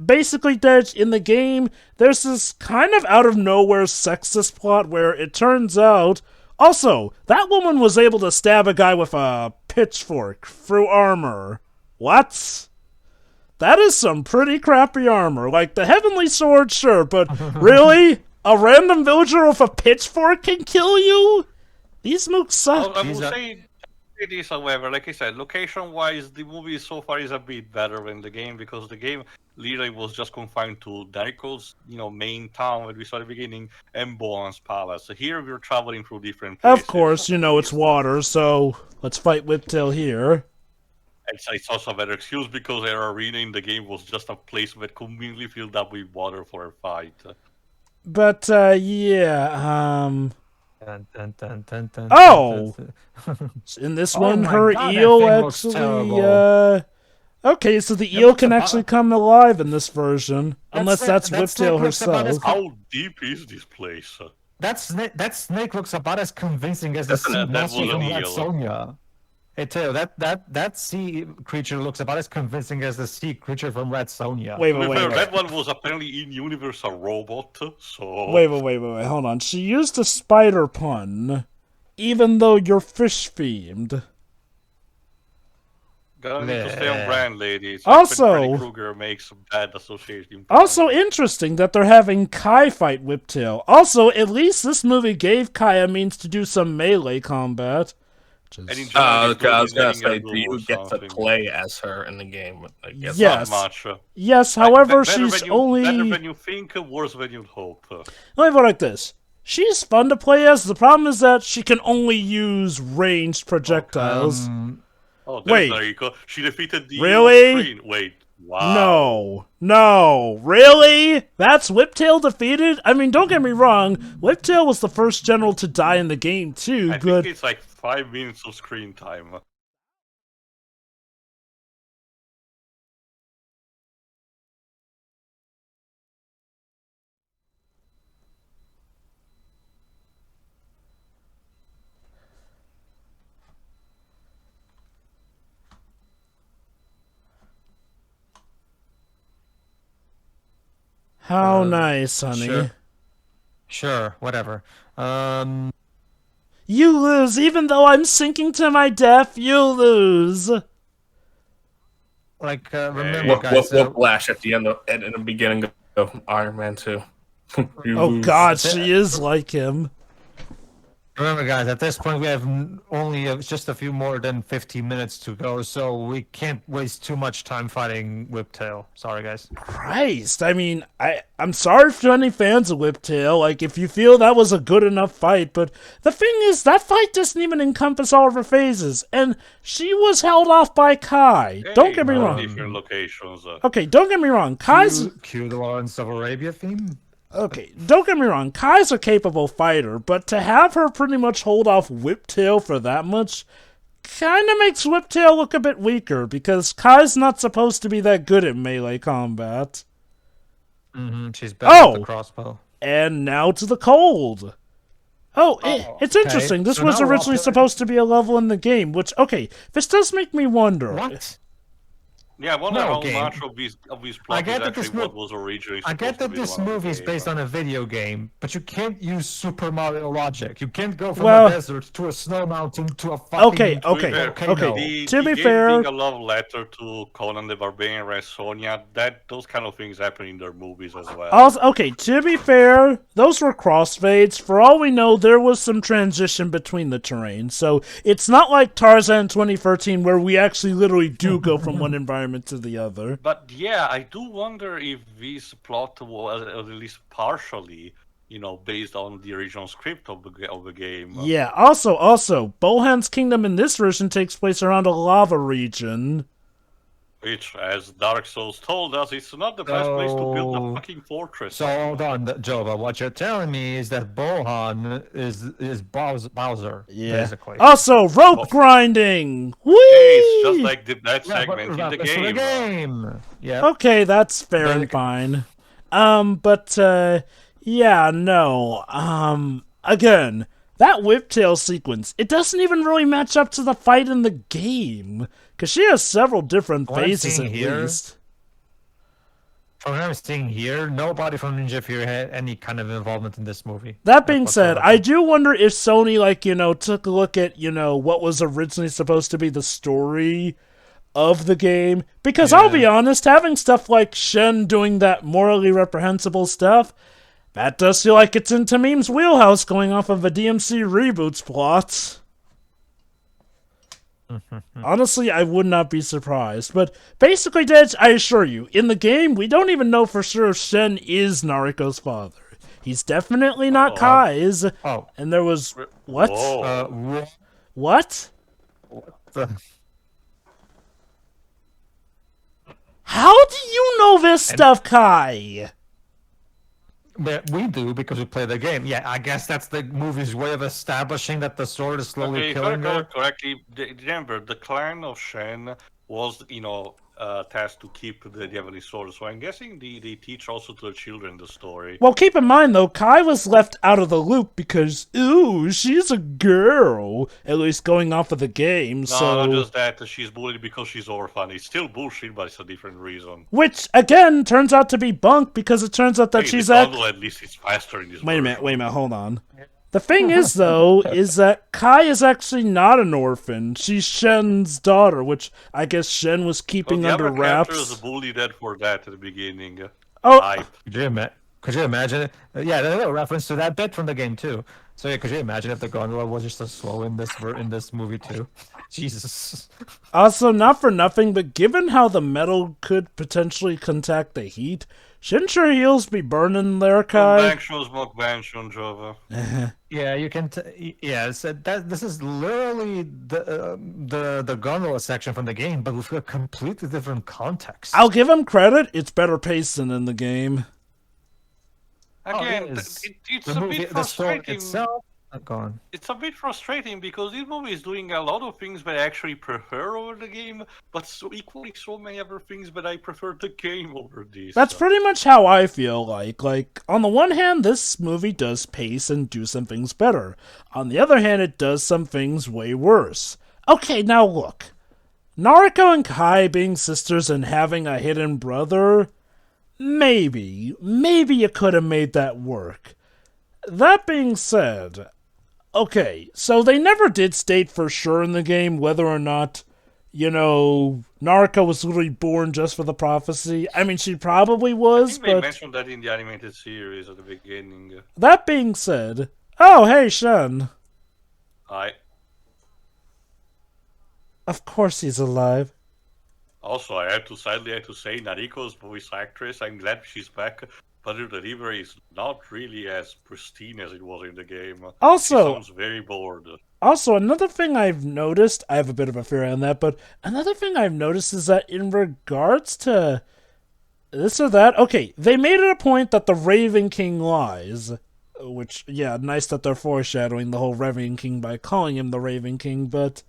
Basically, Dej, in the game, there's this kind of out-of-nowhere sexist plot where it turns out... Also, that woman was able to stab a guy with a pitchfork through armor. What? That is some pretty crappy armor. Like, the Heavenly Sword, sure, but really? A random villager with a pitchfork can kill you? These mooks suck. I will say it is, however, like I said, location-wise, the movie so far is a bit better than the game, because the game literally was just confined to Dariko's, main town that we saw at the beginning, and Bohan's palace. So here we're traveling through different places. Of course, it's water, so let's fight Whiptail here. It's also a better excuse because our arena in the game was just a place that conveniently filled up with water for a fight. But, yeah, Dun, dun, dun, dun, dun, Oh! dun, in this Oh one, my her God, that eel thing looks actually, terrible. Okay, so the It eel looks can about- actually come alive in this version. Unless that's that snake Whiptail looks about herself. How deep is this place? That snake looks about as convincing as the That's sea that monster was from an Red eel. Sonja. Hey, Taylor, that sea creature looks about as convincing as the sea creature from Red Sonja. Wait, To wait, be wait, fair, wait. that one was apparently in universe a robot, so... Wait, hold on. She used a spider pun, even though you're fish-themed. Gotta need to stay on brand, ladies. Also- Freddy Krueger makes bad association. Also interesting that they're having Kai fight Whiptail. Also, at least this movie gave Kai a means to do some melee combat. And in Just... general, it's I was good gonna letting say, her do go you or get to something. play as her in the game? I guess Yes. Not much. Yes, however, Better she's than you, only... Better than you think, worse than you'd hope. Let me put it like this. She's fun to play as. The problem is that she can only use ranged projectiles. Oh, Wait. there's Nariko. She defeated the Really? screen. Wait, wow. No, really? That's Whiptail defeated? I mean, don't get me wrong, Whiptail was the first general to die in the game too, I but... think it's like 5 minutes of screen time. How nice, honey. Sure, whatever. You lose, even though I'm sinking to my death, you lose. Remember, guys. Whiplash at the end in the beginning of Iron Man 2. You Oh lose. god, she is like him. Remember, guys, at this point we have only just a few more than 15 minutes to go, so we can't waste too much time fighting Whiptail. Sorry, guys. Christ, I mean, I'm sorry for any fans of Whiptail, like, if you feel that was a good enough fight, but the thing is, that fight doesn't even encompass all of her phases, and she was held off by Kai. Don't get me wrong. Different locations. Okay, don't get me wrong, Kai's... Cue the Lawrence of Arabia theme? Okay, don't get me wrong, Kai's a capable fighter, but to have her pretty much hold off Whiptail for that much kinda makes Whiptail look a bit weaker, because Kai's not supposed to be that good at melee combat. She's better with the crossbow. And now to the cold. It's interesting. This So was now we're originally all- supposed to be a level in the game, which, okay, this does make me wonder. What? Yeah, I wonder No, how game. much of these plot I get is that actually this what was originally I supposed get to that be the this one movie is game. based on a video game, but you can't use Super Mario logic. You can't go from Well- a desert to a snow mountain to a fucking Okay. volcano. The To be game fair- being a love letter to Conan the Barbarian, Red Sonja, those kind of things happen in their movies as well. Also, okay, to be fair, those were crossfades. For all we know, there was some transition between the terrain. So it's not like Tarzan 2013 where we actually literally do go from one environment to the other. But yeah, I do wonder if this plot was at least partially, based on the original script of the game. Yeah, also, Bohan's kingdom in this version takes place around a lava region. Which, as Dark Souls told us, it's not the best place to build a So- fucking fortress. So hold on, Jova. What you're telling me is that Bohan is Bowser, basically. Also, rope grinding! Whee! It's just like that Yeah, but segment in the it's for the game. game. Yeah. Okay, that's fair and fine. Yeah, no. Again, that whiptail sequence, it doesn't even really match up to the fight in the game. Because she has several different What I'm phases seeing at here- least. From what I'm seeing here, nobody from Ninja Fury had any kind of involvement in this movie. That being said, whatsoever. I do wonder if Sony, like, took a look at, what was originally supposed to be the story of the game. Because I'll be honest, having stuff like Shen doing that morally reprehensible stuff, that does feel like it's in Tamim's wheelhouse going off of a DMC reboots plot. Honestly, I would not be surprised. But basically, Dej, I assure you, in the game, we don't even know for sure if Shen is Nariko's father. He's definitely not Kai's. Oh, And there was... What? Whoa. What? the- How do you know this stuff, Kai? but we do because we play the game. Yeah, I guess that's the movie's way of establishing that the sword is slowly Okay, if I killing recall her. correctly, remember, the clan of Shen was, tasked to keep the Japanese sword. So I'm guessing they teach also to the children the story. Well, keep in mind, though, Kai was left out of the loop because, ooh, she's a girl. At least going off of the game, No, so... not just that. She's bullied because she's orphan. It's still bullshit, but it's a different reason. Which, again, turns out to be bunk because it turns out that Hey, she's the at... bundle at least is faster in this Wait a version. minute, hold on. The thing is, though, is that Kai is actually not an orphan. She's Shen's daughter, which I guess Shen was keeping the under other character wraps. was bullied that for that at the beginning. Oh, Hype. Could you imagine it? Yeah, there's a reference to that bit from the game too. So yeah, could you imagine if the gondola was just as slow in this movie too? Jesus. also, not for nothing, but given how the metal could potentially contact the heat, shouldn't your heels be burning there, Kai? Mukbang, Java. Yeah, you can. Yeah, so this is literally the gondola section from the game, but with a completely different context. I'll give him credit, it's better paced than in the game. Again, it is. it's The a movie, bit the story frustrating. itself. Go on. It's a bit frustrating because this movie is doing a lot of things that I actually prefer over the game, but equally so many other things that I prefer the game over this. That's pretty much how I feel like. Like, on the one hand, this movie does pace and do some things better. On the other hand, it does some things way worse. Okay, now look. Nariko and Kai being sisters and having a hidden brother? Maybe you could have made that work. That being said, okay, so they never did state for sure in the game whether or not, Nariko was literally born just for the prophecy. I mean, she probably I was, think they but mentioned that in the animated series at the beginning. that being said, oh, hey, Shen. Of course he's alive. Also, I have to say, Nariko's voice actress, I'm glad she's back, but her delivery is not really as pristine as it was in the game. Also- she sounds very bored. Also, another thing I've noticed, I have a bit of a theory on that, but another thing I've noticed is that in regards to this or that, okay, they made it a point that the Raven King lies, which, yeah, nice that they're foreshadowing the whole Raven King by calling him the Raven King, but...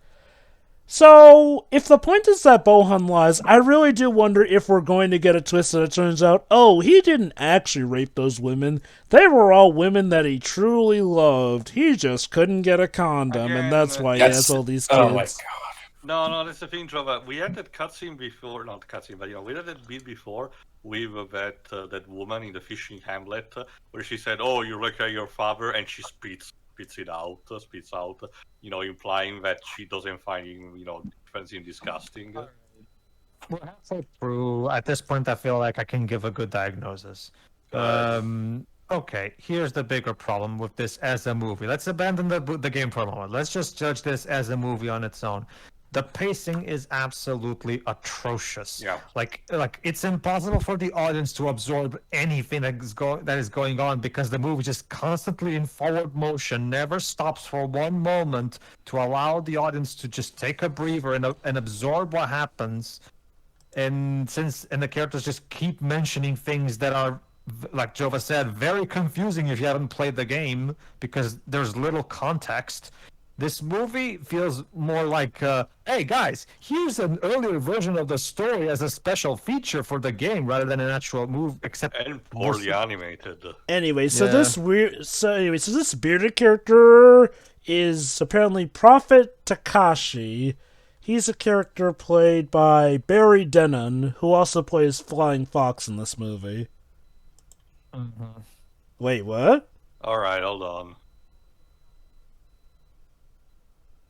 So, if the point is that Bohan lies, I really do wonder if we're going to get a twist that it turns out, oh, he didn't actually rape those women. They were all women that he truly loved. He just couldn't get a condom, Again, and that's why he That's- has all these kids. Oh my god. No, that's the thing, Java. We had that cutscene before, not cutscene, but we had that bit before with that woman in the fishing hamlet where she said, "Oh, you look like your father," and she spits out, implying that she doesn't find him, offensive, disgusting. We're halfway through. At this point, I feel like I can give a good diagnosis. Okay, here's the bigger problem with this as a movie. Let's abandon the game for a moment. Let's just judge this as a movie on its own. The pacing is absolutely atrocious. Yeah. Like it's impossible for the audience to absorb anything that is going on because the movie just constantly in forward motion, never stops for one moment to allow the audience to just take a breather and absorb what happens. And the characters just keep mentioning things that are, like Jova said, very confusing if you haven't played the game because there's little context. This movie feels more like, hey guys, here's an earlier version of the story as a special feature for the game rather than an actual move. Except And poorly animated. Anyway, so Yeah. this bearded character is apparently Prophet Takashi. He's a character played by Barry Denon, who also plays Flying Fox in this movie. Wait, what? Alright, hold on.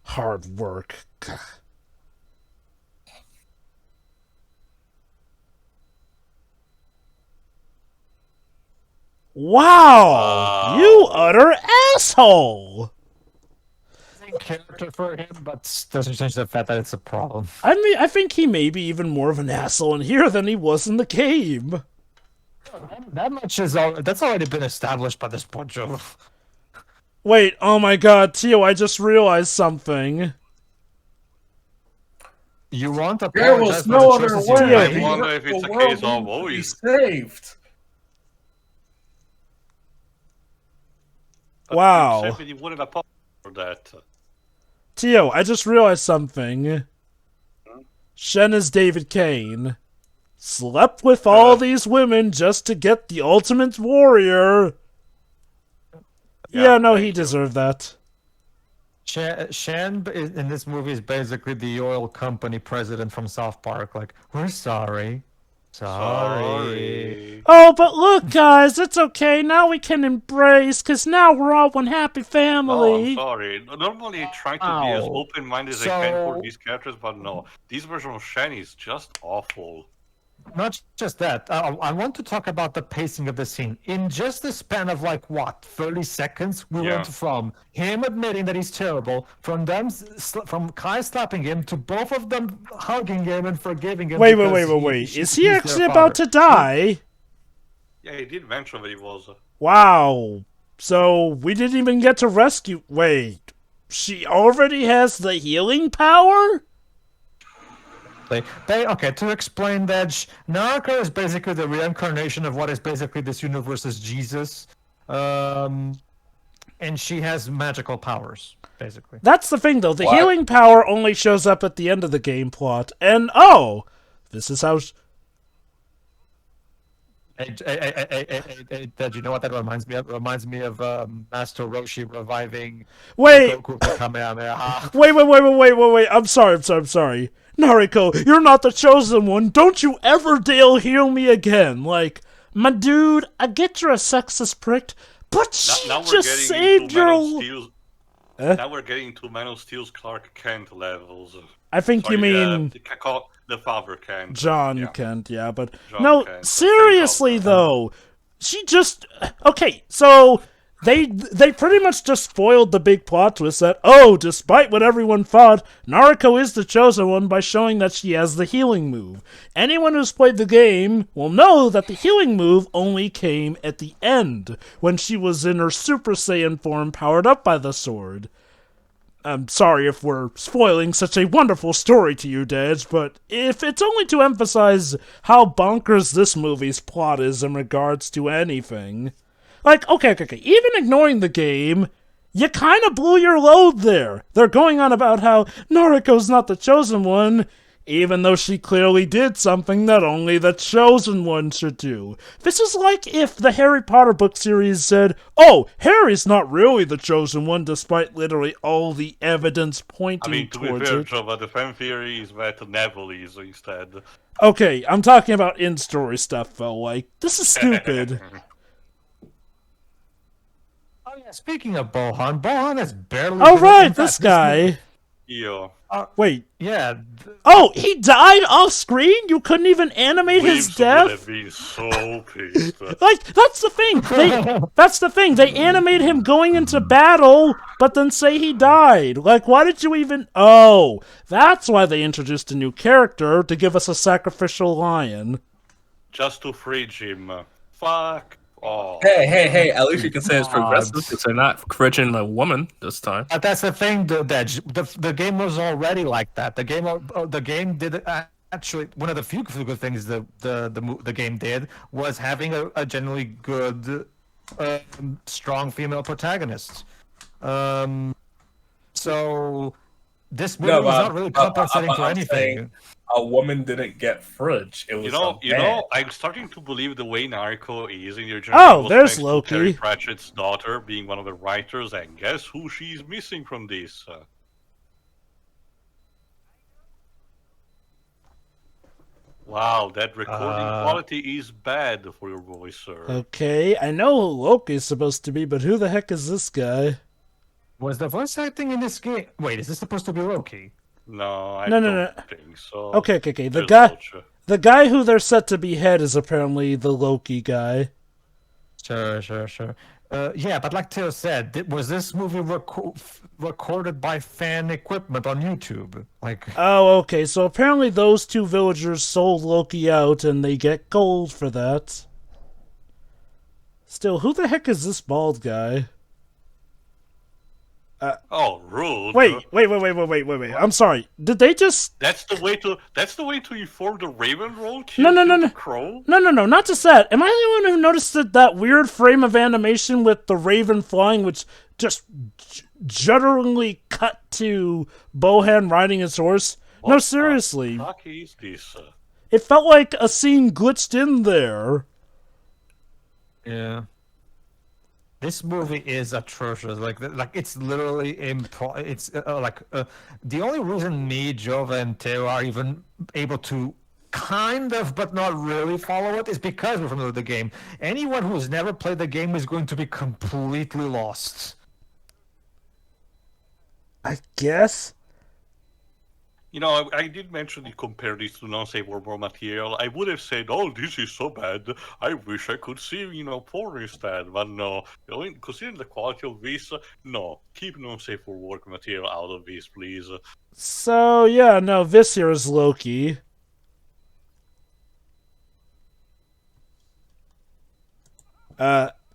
Hard work. Gah. Wow! You utter asshole! character for him, but doesn't change the fact that it's a problem. I mean, I think he may be even more of an asshole in here than he was in the game. That much that's already been established by this point, Joe. Wait, oh my god, Tio, I just realized something. You want to There apologize was for no the other choices you way. I made? wonder if it's The a world case of needs to be always. saved. Wow. You said you wouldn't apologize for that. Tio, I just realized something. Shen is David Kane. Slept with all these women just to get the ultimate warrior. Yeah, no, he deserved that. Shan in this movie is basically the oil company president from South Park. Like, we're sorry. Sorry. Oh, but look, guys, it's okay. Now we can embrace, because now we're all one happy No, I'm family. sorry. Normally I try to be as Wow. open-minded as I can for So- these characters, but no. This version of Shen is just awful. Not just that. I want to talk about the pacing of the scene. In just the span of, like, what, 30 seconds, we Yeah. went from him admitting that he's terrible, from from Kai slapping him, to both of them hugging him and forgiving him. Wait. because Is he he's their actually about father. to die? Yeah, he did mention that he was. Wow. So we didn't even get to rescue. Wait. She already has the healing power? Okay, to explain that, Naruto is basically the reincarnation of what is basically this universe's Jesus. And she has magical powers, basically. That's the thing, though. The What? healing power only shows up at the end of the game plot. And, oh, this is how... Hey, Dad, you know what that reminds me of? It reminds me of Master Roshi reviving Wait, Goku with Kamehameha. wait. I'm sorry. Nariko, you're not the chosen one. Don't you ever dare heal me again. Like, my dude, I get you're a sexist prick, but she Now we're just getting saved into Man of your... Steel's. Eh? Now we're getting to Man of Steel's Clark Kent levels. I think you mean the father Kent. John Yeah. Kent, yeah, but... John no, Kent. seriously, though. She just... Okay, so... They pretty much just foiled the big plot twist that, oh, despite what everyone thought, Naruko is the chosen one by showing that she has the healing move. Anyone who's played the game will know that the healing move only came at the end, when she was in her Super Saiyan form powered up by the sword. I'm sorry if we're spoiling such a wonderful story to you, Dej, but if it's only to emphasize how bonkers this movie's plot is in regards to anything... Like, okay, even ignoring the game, you kind of blew your load there. They're going on about how Naruko's not the chosen one, even though she clearly did something that only the chosen one should do. This is like if the Harry Potter book series said, oh, Harry's not really the chosen one, despite literally all the evidence I pointing mean, to be towards fair, it. Joe, but the fan theory is that Neville is instead. Okay, I'm talking about in-story stuff, though. Like, this is stupid. Oh yeah, speaking of Bohan is barely... Oh, been- right, in this fact, guy. Yeah. Wait. Yeah, Oh, he died off screen? You couldn't even animate his Weebs would death? have been so pissed. Like, that's the thing. That's the thing. They animate him going into battle, but then say he died. Like, why did you even... Oh, that's why they introduced a new character, to give us a sacrificial lion. Just to free him. Fuck. Oh. Hey, at least you can say it's progressive because they're not frigging a woman this time. but that's the thing, though, that the game was already like that. The game did actually one of the few good things the game did was having a genuinely good, strong female protagonist. So So this movie No, is not really compensating for I'm saying anything. a woman didn't get fridge. It was a man. I'm starting to believe the way Narco is in your Oh, was there's thanks to Loki. Terry Pratchett's daughter being one of the writers, and guess who she's missing from this? Wow, that recording quality is bad for your voice, sir. Okay, I know who Loki's supposed to be, but who the heck is this guy? Was the voice acting in this game? Wait, is this supposed to be Loki? No, I No. don't think so. Okay. There's Vulture. The guy who they're set to behead is apparently the Loki guy. Sure. Yeah, but like Theo said, was this movie recorded by fan equipment on YouTube? Like, Oh, okay, so apparently those two villagers sold Loki out and they get gold for that. Still, who the heck is this bald guy? Oh, rude. Wait. I'm sorry. Did they just... That's the way to inform the Raven role. No. Crow. No, not just that. Am I the one who noticed that weird frame of animation with the raven flying, which just judderingly cut to Bohan riding his horse? No, seriously. What the fuck is this? It felt like a scene glitched in there. yeah. This movie is atrocious. Like it's literally it's the only reason me, Jova, and Theo are even able to kind of, but not really follow it is because we're familiar with the game. Anyone who's never played the game is going to be completely lost. I guess. You know, I did mention you compare this to non-safe war material. I would have said, "Oh, this is so bad. I wish I could see, porn instead." But no, considering the quality of this, no, keep non-safe for work material out of this, please. So yeah, no, this here is Loki.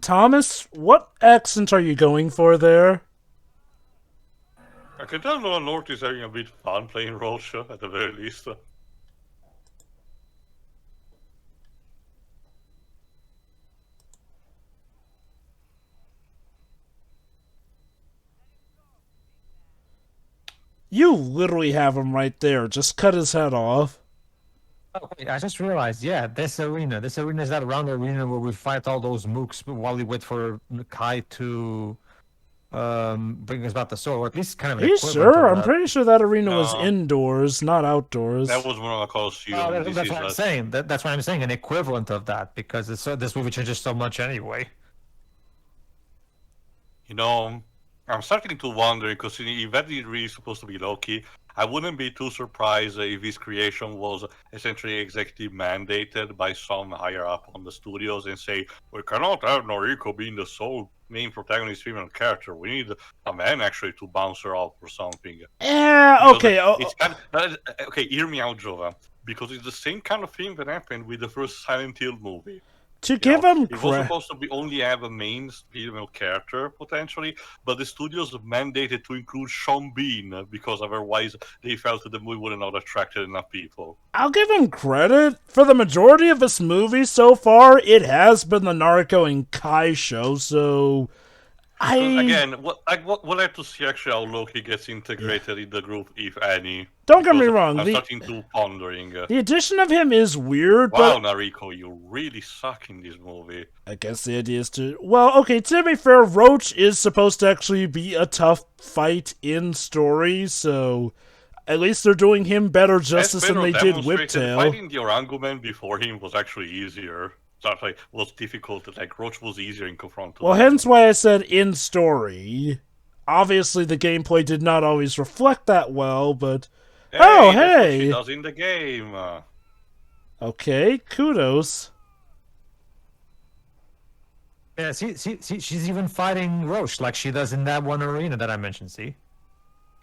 Thomas, what accent are you going for there? I can tell Nolan North is having a bit fun playing Rocha, at the very least. You literally have him right there. Just cut his head off. Oh, wait, I just realized, yeah, this arena is that round arena where we fight all those mooks while we wait for Kai to bring us back the sword, or at least kind of. Are you sure? I'm pretty sure that arena was indoors, not outdoors. That was more of a costume. That's what I'm saying. That's why I'm saying an equivalent of that, because this movie changes so much anyway. I'm starting to wonder, because if that is really supposed to be Loki, I wouldn't be too surprised if his creation was essentially executive mandated by some higher up on the studios and say, we cannot have Noriko being the sole main protagonist female character. We need a man actually to bounce her off or something. Yeah, okay. Okay, hear me out, Jova. Because it's the same kind of thing that happened with the first Silent Hill movie. To give him it was supposed to only have a main female character potentially, but the studios mandated to include Sean Bean because otherwise they felt that the movie would not attract enough people. I'll give him credit. For the majority of this movie so far, it has been the Naruto and Kai show, so Again, we'll have to see actually how Loki gets integrated in the group, if any. Don't get me wrong. I'm starting to pondering. The addition of him is weird, wow, but... Nariko, you really suck in this movie. I guess the idea is to... Well, okay, to be fair, Roach is supposed to actually be a tough fight in story, so... At least they're doing him better justice than they did Whiptail. Fighting the Oranguman before him was actually easier. Was difficult. Like Roach was easier in confront. Well, hence why I said in story. Obviously, the gameplay did not always reflect that well, but hey, oh, that's hey, what she does in the game. Okay, kudos. Yeah, see, she's even fighting Roche like she does in that one arena that I mentioned. See.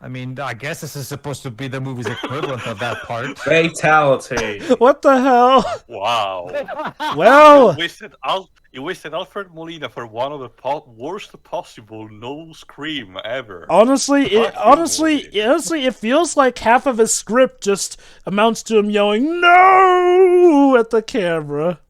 I mean, I guess this is supposed to be the movie's equivalent of that part. Fatality. What the hell? Wow. Well, you wasted Alfred Molina for one of the worst possible no scream ever. Honestly, it feels like half of his script just amounts to him yelling "No" at the camera.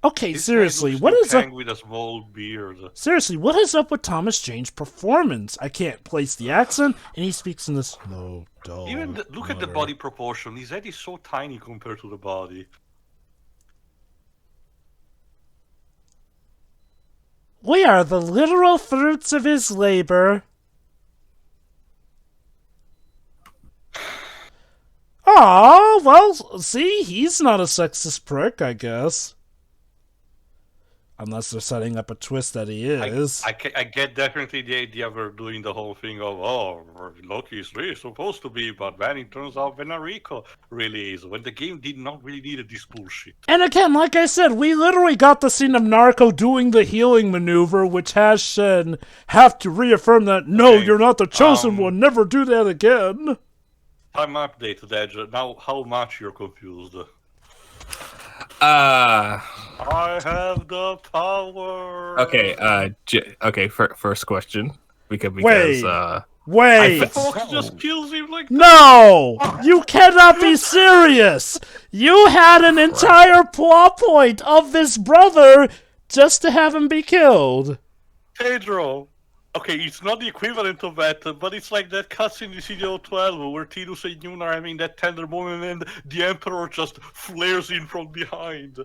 Okay, This seriously, guy looks what like is up? Kang with a small beard. Seriously, what is up with Thomas Jane's performance? I can't place the accent, and he speaks in this low, dull. Even look at the mutter. body proportion. His head is so tiny compared to the body. We are the literal fruits of his labor. Aw, well, see, he's not a sexist prick, I guess. Unless they're setting up a twist that he is. I get definitely the idea we're doing the whole thing of, oh, Loki's really supposed to be, but then it turns out Venarico really is, when the game did not really need this bullshit. And again, like I said, we literally got the scene of Narco doing the healing maneuver, which has Shen have to reaffirm that, no, Okay, you're not the chosen one, never do that again. Time update, Dej. Now, how much you're confused? I have the power. Okay. Okay. First question, because Wait. The Wait, Fox just kills him like no! You cannot be serious! You had an entire plot point of this brother just to have him be killed. Pedro. Okay, it's not the equivalent of that, but it's like that cutscene in CDO 12 where Tidus and Yuna are having that tender moment and the Emperor just flares in from behind.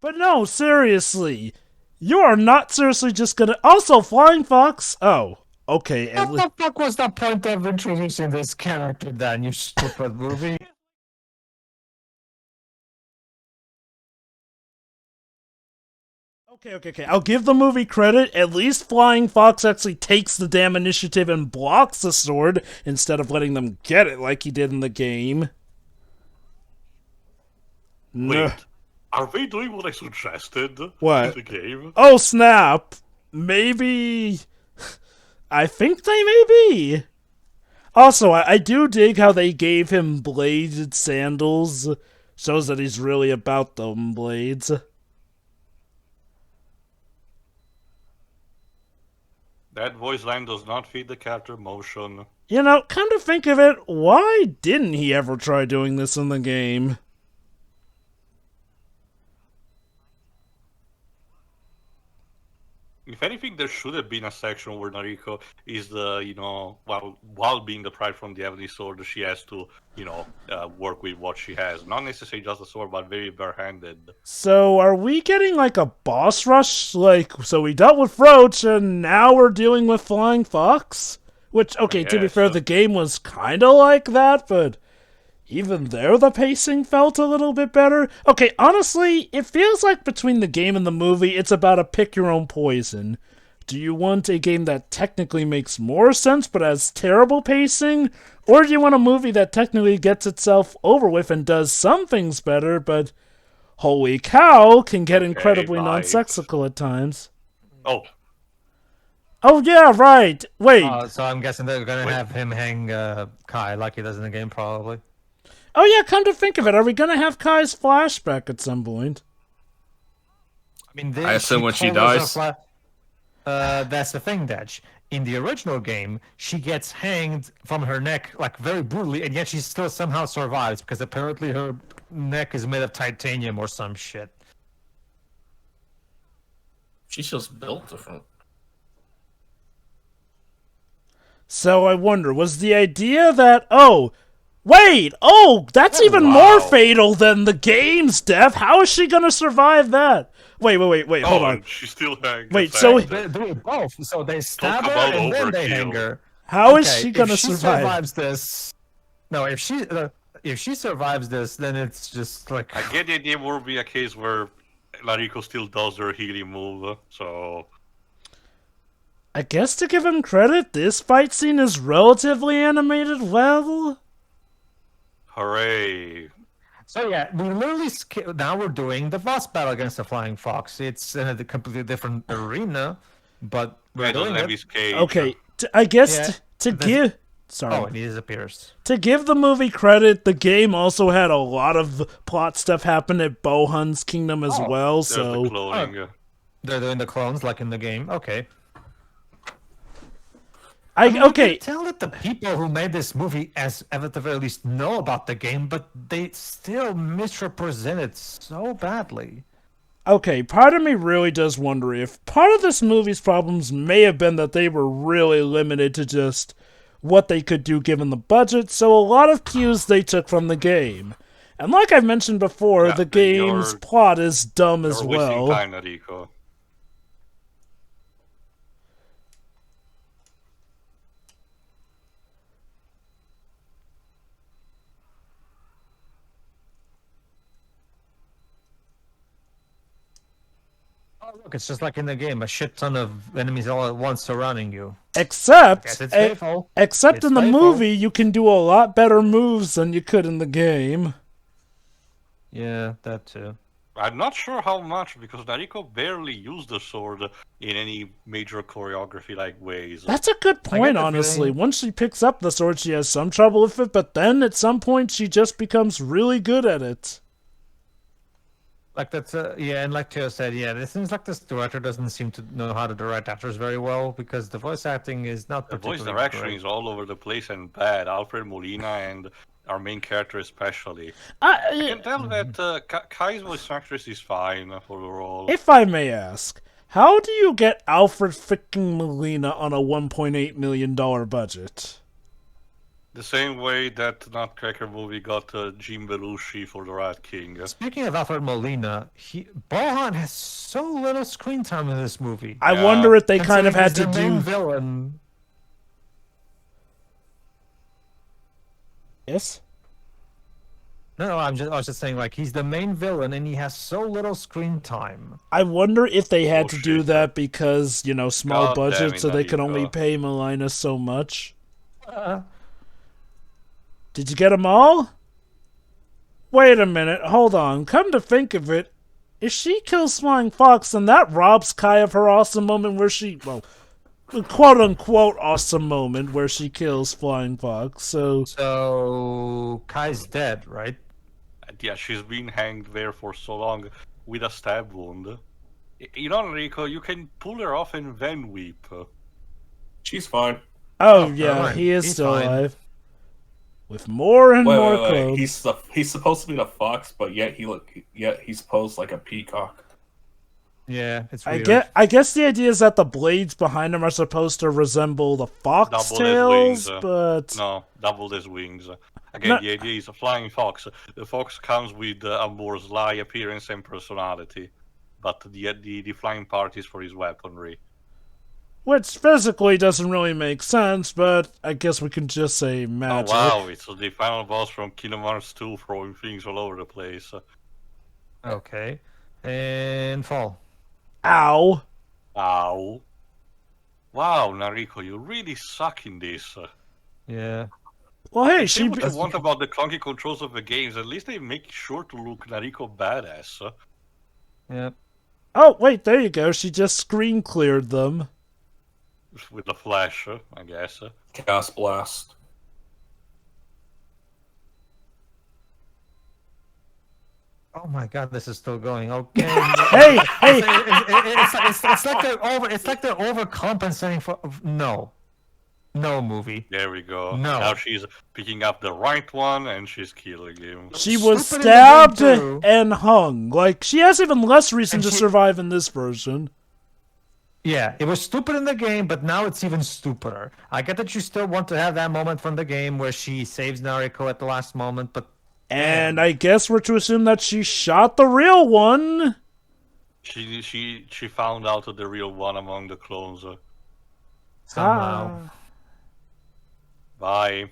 But no, seriously. You are not seriously just gonna. Also, Flying Fox? Oh, okay. What the fuck was the point of introducing this character then, you stupid movie? Okay. I'll give the movie credit. At least Flying Fox actually takes the damn initiative and blocks the sword instead of letting them get it like he did in the game. Wait, are they doing what I suggested What? in the game? Oh, snap. Maybe. I think they may be. Also, I do dig how they gave him bladed sandals. Shows that he's really about them blades. That voice line does not fit the character motion. You know, come to think of it, why didn't he ever try doing this in the game? If anything, there should have been a section where Nariko is the, while being the pride from the Ebony Sword, she has to, work with what she has. Not necessarily just a sword, but very barehanded. So, are we getting like a boss rush? Like, so we dealt with Roach, and now we're dealing with Flying Fox? Which, okay, to be fair, the game was kinda like that, but even there the pacing felt a little bit better. Okay, honestly, it feels like between the game and the movie, it's about a pick your own poison. Do you want a game that technically makes more sense but has terrible pacing? Or do you want a movie that technically gets itself over with and does some things better, but holy cow, can get incredibly nonsensical at times? Oh yeah, right. Wait. So I'm guessing they're gonna have him hang Kai like he does in the game, probably. Oh yeah, come to think of it, are we gonna have Kai's flashback at some point? I mean, I assume when she dies. That's the thing, Dej. In the original game, she gets hanged from her neck, like, very brutally, and yet she still somehow survives, because apparently her neck is made of titanium or some shit. She's just built different. So I wonder, was the idea that, that's even more fatal than the game's death. How is she gonna survive that? Wait, hold on. She's still hanging. Wait, so They do it both. So they stab her and then they hang her. How is she gonna if she survive? survives this, no, if she survives this, then it's just like. I get the idea will be a case where Lariko still does her healing move, so. I guess to give him credit, this fight scene is relatively animated well. Hooray. So yeah, we literally now we're doing the boss battle against the Flying Fox. It's in a completely different arena, but we're doing it. Okay, I guess to give. Sorry. Oh, and he disappears. To give the movie credit, the game also had a lot of plot stuff happen at Bohun's kingdom as well. So the cloning. They're doing the clones like in the game. Okay. I mean, you okay. can tell that the people who made this movie, as at the very least, know about the game, but they still misrepresent it so badly. Okay, part of me really does wonder if part of this movie's problems may have been that they were really limited to just what they could do given the budget, so a lot of cues they took from the game. And like I've mentioned before, Yeah, the game's plot is dumb as You're wasting well. time, Nariko. Oh, look, it's just like in the game, a shit ton of enemies all at once surrounding you. Except, Guess it's faithful. except It's in the faithful. movie, you can do a lot better moves than you could in the game. Yeah, that too. I'm not sure how much, because Nariko barely used the sword in any major choreography-like ways. That's a good point, the honestly. feeling- Once she picks up the sword, she has some trouble with it, but then at some point she just becomes really good at it. Like that's yeah, and like Teo said, yeah, it seems like this director doesn't seem to know how to direct actors very well because the voice acting is not The voice particularly direction great. is all over the place and bad. Alfred Molina and our main character especially. Uh, I can tell that Kai's voice actress is fine for the role. If I may ask, how do you get Alfred freaking Molina on a $1.8 million budget? The same way that Nutcracker movie got Jim Belushi for the Rat King. Speaking of Alfred Molina, Bohan has so little screen time in this movie. I Yeah. wonder if they kind of had to Considering he's the main do... villain. Yes? No, I was just saying, like, he's the main villain and he has so little screen time. I wonder if they had to do Bullshit. that because, you know, small God damn budget, it, so they could only Nariko. pay Molina so much. Uh, Did you get them all? Wait a minute, hold on. Come to think of it, if she kills Flying Fox, then that robs Kai of her awesome moment where she, well, quote-unquote awesome moment where she kills Flying Fox, so Kai's dead, right? Yeah, she's been hanged there for so long with a stab wound. You know, Enrico, you can pull her off and then weep. She's fine. Oh, never yeah, mind. he is He's still fine. alive. With more and more Wait. clothes. He's supposed to be the fox, but yet he's posed like a peacock. Yeah, it's weird. I guess the idea is that the blades behind him are supposed to resemble the fox Double his tails, wings, but No, doubled his wings. Again, No. the idea is a flying fox. The fox comes with a more sly appearance and personality, but the flying part is for his weaponry. which physically doesn't really make sense, but I guess we can just say Oh magic. wow, it's the final boss from Kingdom Hearts 2 throwing things all over the place. Okay. And Fall. Ow. Ow. Wow, Nariko, you really suck in this. Yeah. Well, hey, Say she... what you want about the clunky controls of the games, at least they make sure to look Nariko badass. Yeah. Oh, wait, there you go. She just screen cleared them. With the flash, I guess. Chaos Blast. Oh my God, this is still going. Okay. Hey, hey, it's like they're overcompensating for no movie. There we go. No. Now she's picking up the right one and she's killing him. she was Stupid in the game, stabbed too. and hung. Like, she has even less reason And to she- survive in this version. Yeah, it was stupid in the game, but now it's even stupider. I get that you still want to have that moment from the game where she saves Nariko at the last moment, but And I guess we're to assume that she shot the real one. She found out the real one among the clones. somehow. Ah. Bye.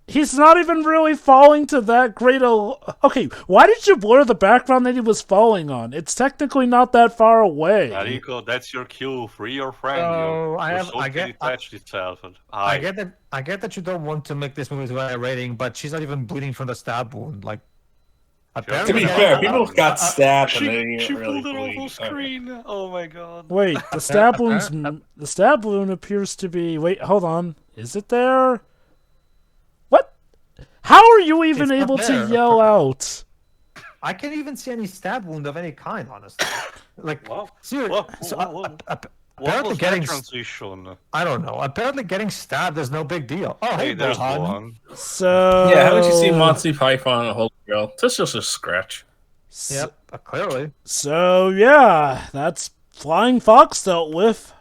He's not even really falling to that great a... Okay, why did you blur the background that he was falling on? It's technically not that far away. Nariko, that's your cue. Free your friend. Oh, Your soul can detach itself. I get that you don't want to make this movie to a rating, but she's not even bleeding from the stab wound. Like, To apparently, be fair, people got stabbed and they She didn't really pulled it off bleed. screen. Oh my god. Wait, the stab wound appears to be... Wait, hold on. Is it there? What? How are you even It's not able to there. yell out? I can't even see any stab wound of any kind, honestly. Like, Whoa. seriously, Whoa, whoa, whoa. What Apparently was getting that transition? I don't know. Apparently getting stabbed is no big deal. Oh, hey, There's Gohan. one. So Yeah, haven't you seen Monty Python and the Holy Grail? This is just a scratch. Yep, clearly. So yeah, that's Flying Fox dealt with.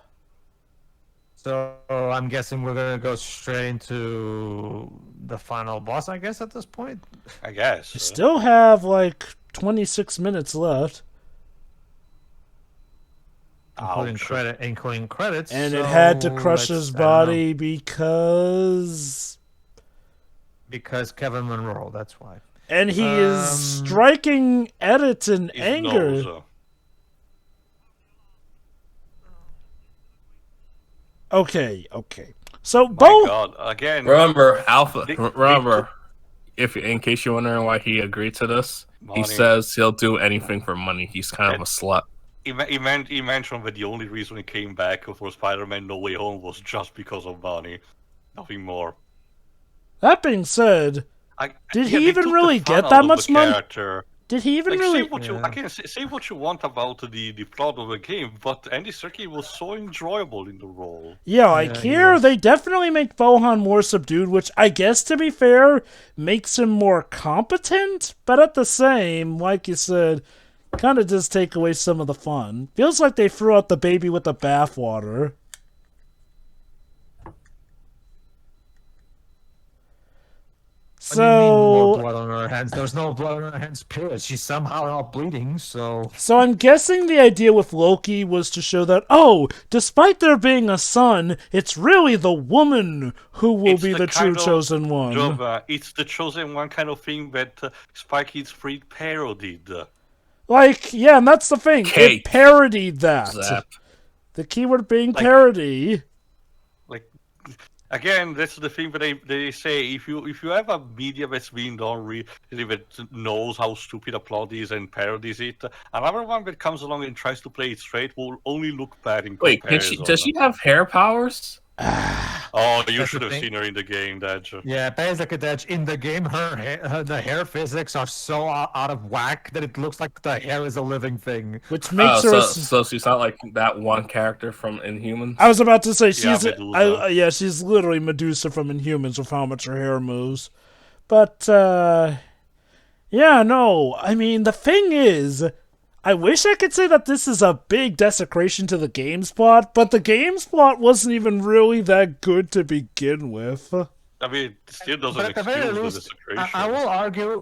So I'm guessing we're gonna go straight into the final boss, I guess, at this point. I guess. You still have like 26 minutes left. Including Ouch. including credits. And it so had to crush let's- his I don't know. body because Kevin Monroe, that's why. and he is striking at it in His anger. nose. Okay. So My both God, again. Remember, Alpha. They- Remember, if in case you're wondering why he agreed to this, Money. he says he'll do anything for money. He's kind of a slut. He mentioned that the only reason he came back for Spider-Man No Way Home was just because of money. Nothing more. That being said, Did he they even took the really fun get out that of the much money? character. did he even Like, really? say what you want about the plot of the game, but Andy Serkis was so enjoyable in the role. Yeah, like Yeah, he here was. they definitely make Bohan more subdued, which I guess to be fair makes him more competent, but at the same, like you said, kind of does take away some of the fun. Feels like they threw out the baby with the bathwater. What do you mean more So, blood on her hands? There's no blood on her hands, period. She's somehow not bleeding, so... so I'm guessing the idea with Loki was to show that, oh, despite there being a son, it's really the woman who will It's be the true kind of chosen one. job, it's the chosen one kind of thing that Spy Kids 3 parodied. Like, yeah, and that's the thing. It Cake. parodied that. Zap. The keyword being Like- parody. Like, again, that's the thing that they say. If you have a media that's being done really that knows how stupid a plot is and parodies it, another one that comes along and tries to play it straight will only look bad in Wait, comparison. does she have hair powers? Oh, you That's should the have thing. seen her in the game, Dad. Yeah, basically, that in the game, the hair physics are so out of whack that it looks like the hair is a living thing. Which makes her. So she's not like that one character from Inhumans? I was about to say she's. Medusa. Yeah, she's literally Medusa from Inhumans with how much her hair moves. But, yeah, no. I mean, the thing is, I wish I could say that this is a big desecration to the game's plot, but the game's plot wasn't even really that good to begin with. I mean, it still doesn't But at the very excuse the least, desecration.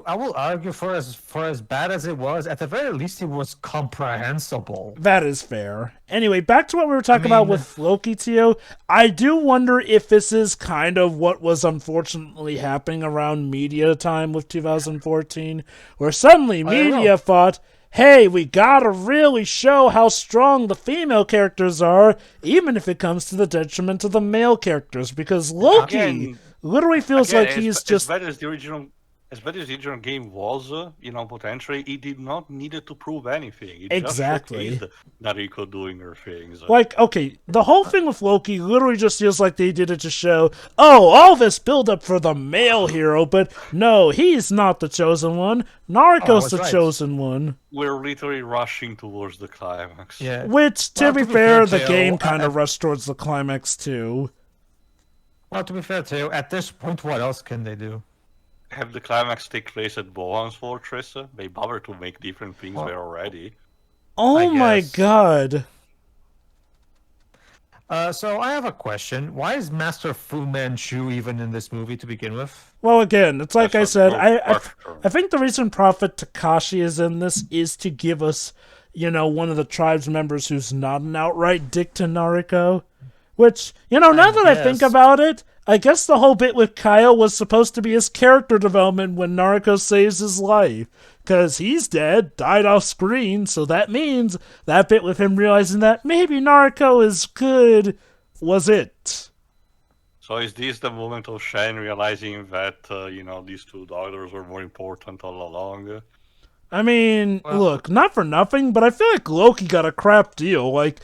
I will argue for as bad as it was, at the very least it was comprehensible. That is fair. Anyway, back to what we were talking about mean- with Loki, Tio. I do wonder if this is kind of what was unfortunately happening around media time with 2014, where suddenly don't know. media thought, hey, we gotta really show how strong the female characters are, even if it comes to the detriment of the male characters, because Loki Again- literally feels Again, like he's as just... bad as the original. As bad as the original game was, potentially, it did not need it to prove anything. It Exactly. just showcased Nariko doing her things. Like, okay, the whole thing with Loki literally just feels like they did it to show, oh, all this build-up for the male hero, but no, he's not the chosen one. Nariko's that's the right. chosen one. We're literally rushing towards the climax. Yeah. Which, to Well, be to be fair, fair, the Teo, game kind of rushed towards the climax, too. Well, to be fair to you, at this point, what else can they do? Have the climax take place at Bohan's fortress? They bother to make different things Well- there already. Oh I my guess. god. So I have a question. Why is Master Fu Manchu even in this movie to begin with? Well, again, it's like I That's said, a I perfect term. think the reason Prophet Takashi is in this is to give us, one of the tribe's members who's not an outright dick to Nariko. Which, now that I think guess. about it, I guess the whole bit with Kyle was supposed to be his character development when Nariko saves his life. Because he's dead, died off screen, so that means that bit with him realizing that maybe Nariko is good was it. So is this the moment of Shen realizing that, these two doctors were more important all along? I mean, Well- look, not for nothing, but I feel like Loki got a crap deal. Loki...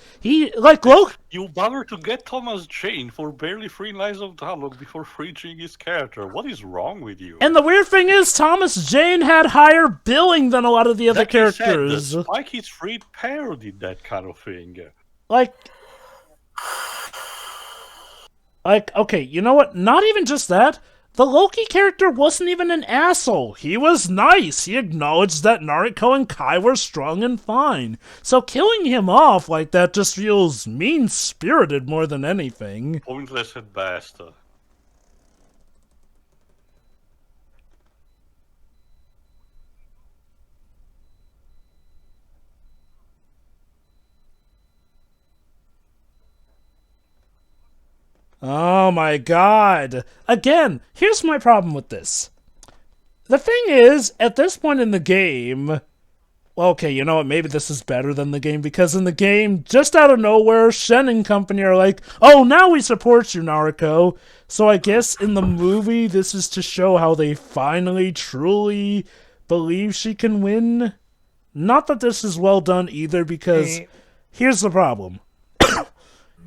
You bother to get Thomas Jane for barely 3 lines of dialogue before freezing his character. What is wrong with you? And the weird thing is, Thomas Jane had higher billing than a lot of the other Like you said, characters. the Spy Kids 3 parodied that kind of thing. Like, Like, okay, you know what? Not even just that. The Loki character wasn't even an asshole. He was nice. He acknowledged that Nariko and Kai were strong and fine. So killing him off like that just feels mean-spirited more than anything. Pointless at best. Oh my god. Again, here's my problem with this. The thing is, at this point in the game, well, okay, you know what, maybe this is better than the game, because in the game, just out of nowhere, Shen and company are like, oh, now we support you, Nariko. So I guess in the movie, this is to show how they finally, truly believe she can win. Not that this is well done either, because here's the problem.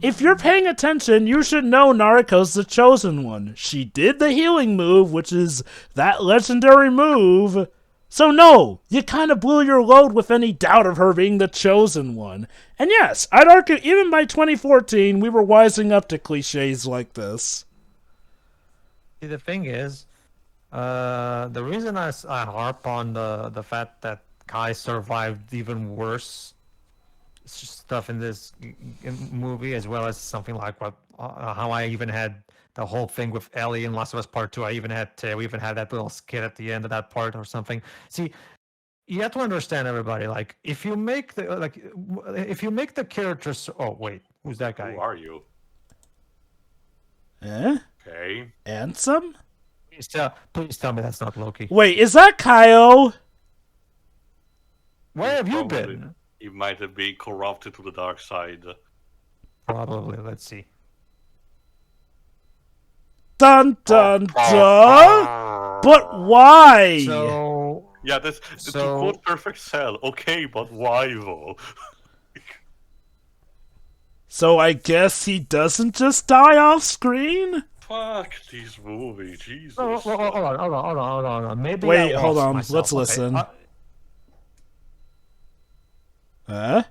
If you're paying attention, you should know Nariko's the chosen one. She did the healing move, which is that legendary move. So no, you kind of blew your load with any doubt of her being the chosen one. And yes, I'd argue even by 2014, we were wising up to cliches like this. See, the thing is, the reason I harp on the fact that Kai survived even worse stuff in this movie, as well as something like what how I even had the whole thing with Ellie in Last of Us Part 2. I even had we even had that little skit at the end of that part or something. See, you have to understand, everybody. Like, if you make the characters. Oh wait, who's that guy? Who are you? Eh? Okay. Ansem? Please tell me that's not Loki. Wait, is that Kaio? Where have you Probably. been? He might have been corrupted to the dark side. Probably. Let's see. Dun dun dun! But why? So Yeah, that's to quote Perfect Cell. Okay, but why though? So I guess he doesn't just die off screen? Fuck these movies, Jesus. hold on. Maybe Wait, I hold lost on. myself. Let's Okay, listen. Huh?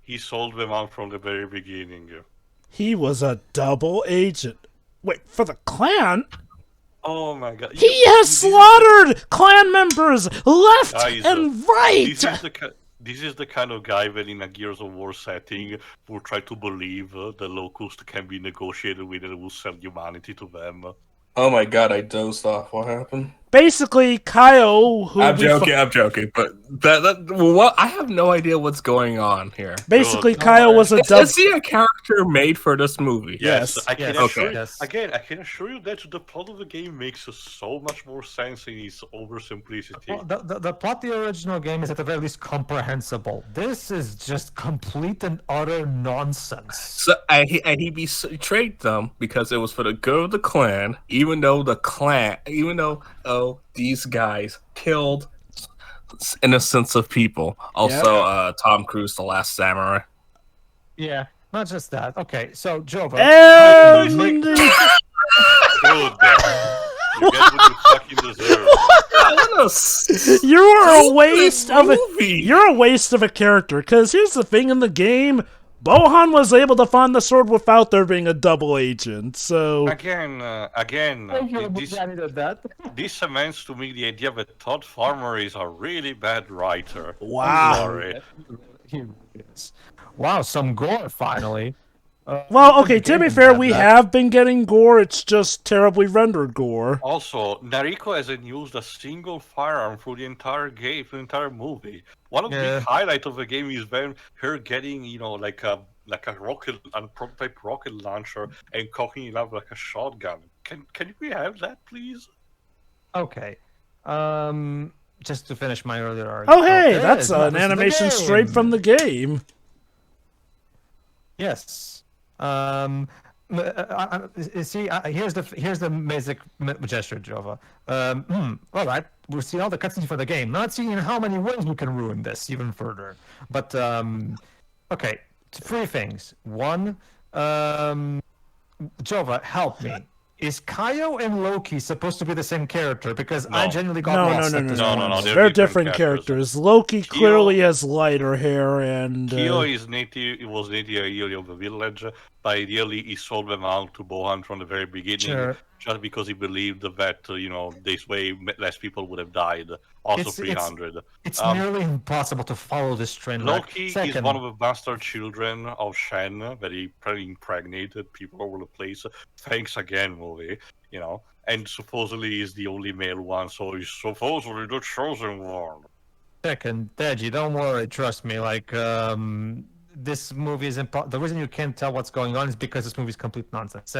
He sold them out from the very beginning. He was a double agent. Wait, for the clan? Oh my god. He has slaughtered clan members left Guys, and right! This is the kind of guy that in a Gears of War setting will try to believe the Locust can be negotiated with and will sell humanity to them. Oh my god, I dozed off. What happened? Basically, Kaio, who I'm joking, but what? I have no idea what's going on here. basically Kaio was a double. Is he a character made for this movie? Yes. I can Yes, assure okay. you, Yes. again, I can assure you that the plot of the game makes so much more sense in its oversimplicity. Well, the plot of the original game is at the very least comprehensible. This is just complete and utter nonsense. So he betrayed them because it was for the good of the clan, even though these guys killed innocents of people. Also, Tom Cruise, The Last Samurai. Yeah, not just that. Okay, so Jova. And Good. You get what you fucking deserve. you're a waste of a movie. you're a waste of a character. Because here's the thing: in the game, Bohan was able to find the sword without there being a double agent. So Again, this cements to me the idea that Todd Farmer is a really bad writer. Wow. I'm sorry. He is. Wow, some gore finally. well, okay. To be game fair, had we that. have been getting gore. It's just terribly rendered gore. Also, Nariko hasn't used a single firearm through the entire game, through the entire movie. One of the Yeah. big highlights of the game is when her getting, like a prototype rocket launcher and cocking it up like a shotgun. Can we have that, please? Okay. Just to finish my earlier argument. Oh, hey, there that's is. an This is the animation straight game. from the game. Yes. See, here's the basic gesture, Jova. All right, we're seeing all the cutscenes for the game, not seeing in how many ways we can ruin this even further. But okay, three things. One, Jova, help me. Is Kaio and Loki supposed to be the same character? Because I No. genuinely got No, lost no, at no, this no, No, no, no, point. no, no. they're They're different different characters. characters. Loki Kyo- clearly has lighter hair, and Kyo is native. It was native ideally of the village, but ideally he sold them out to Bohan from the very beginning, Sure. just because he believed that this way less people would have died. Also, It's 300. it's Um, nearly impossible to follow this train wreck. Loki is Second, one of the bastard children of Shen that he probably impregnated people all over the place. Thanks again, movie. And supposedly is the only male one, so he's supposedly the chosen one. second, Deji, don't worry, trust me. Like, this movie is the reason you can't tell what's going on is because this movie is complete nonsense.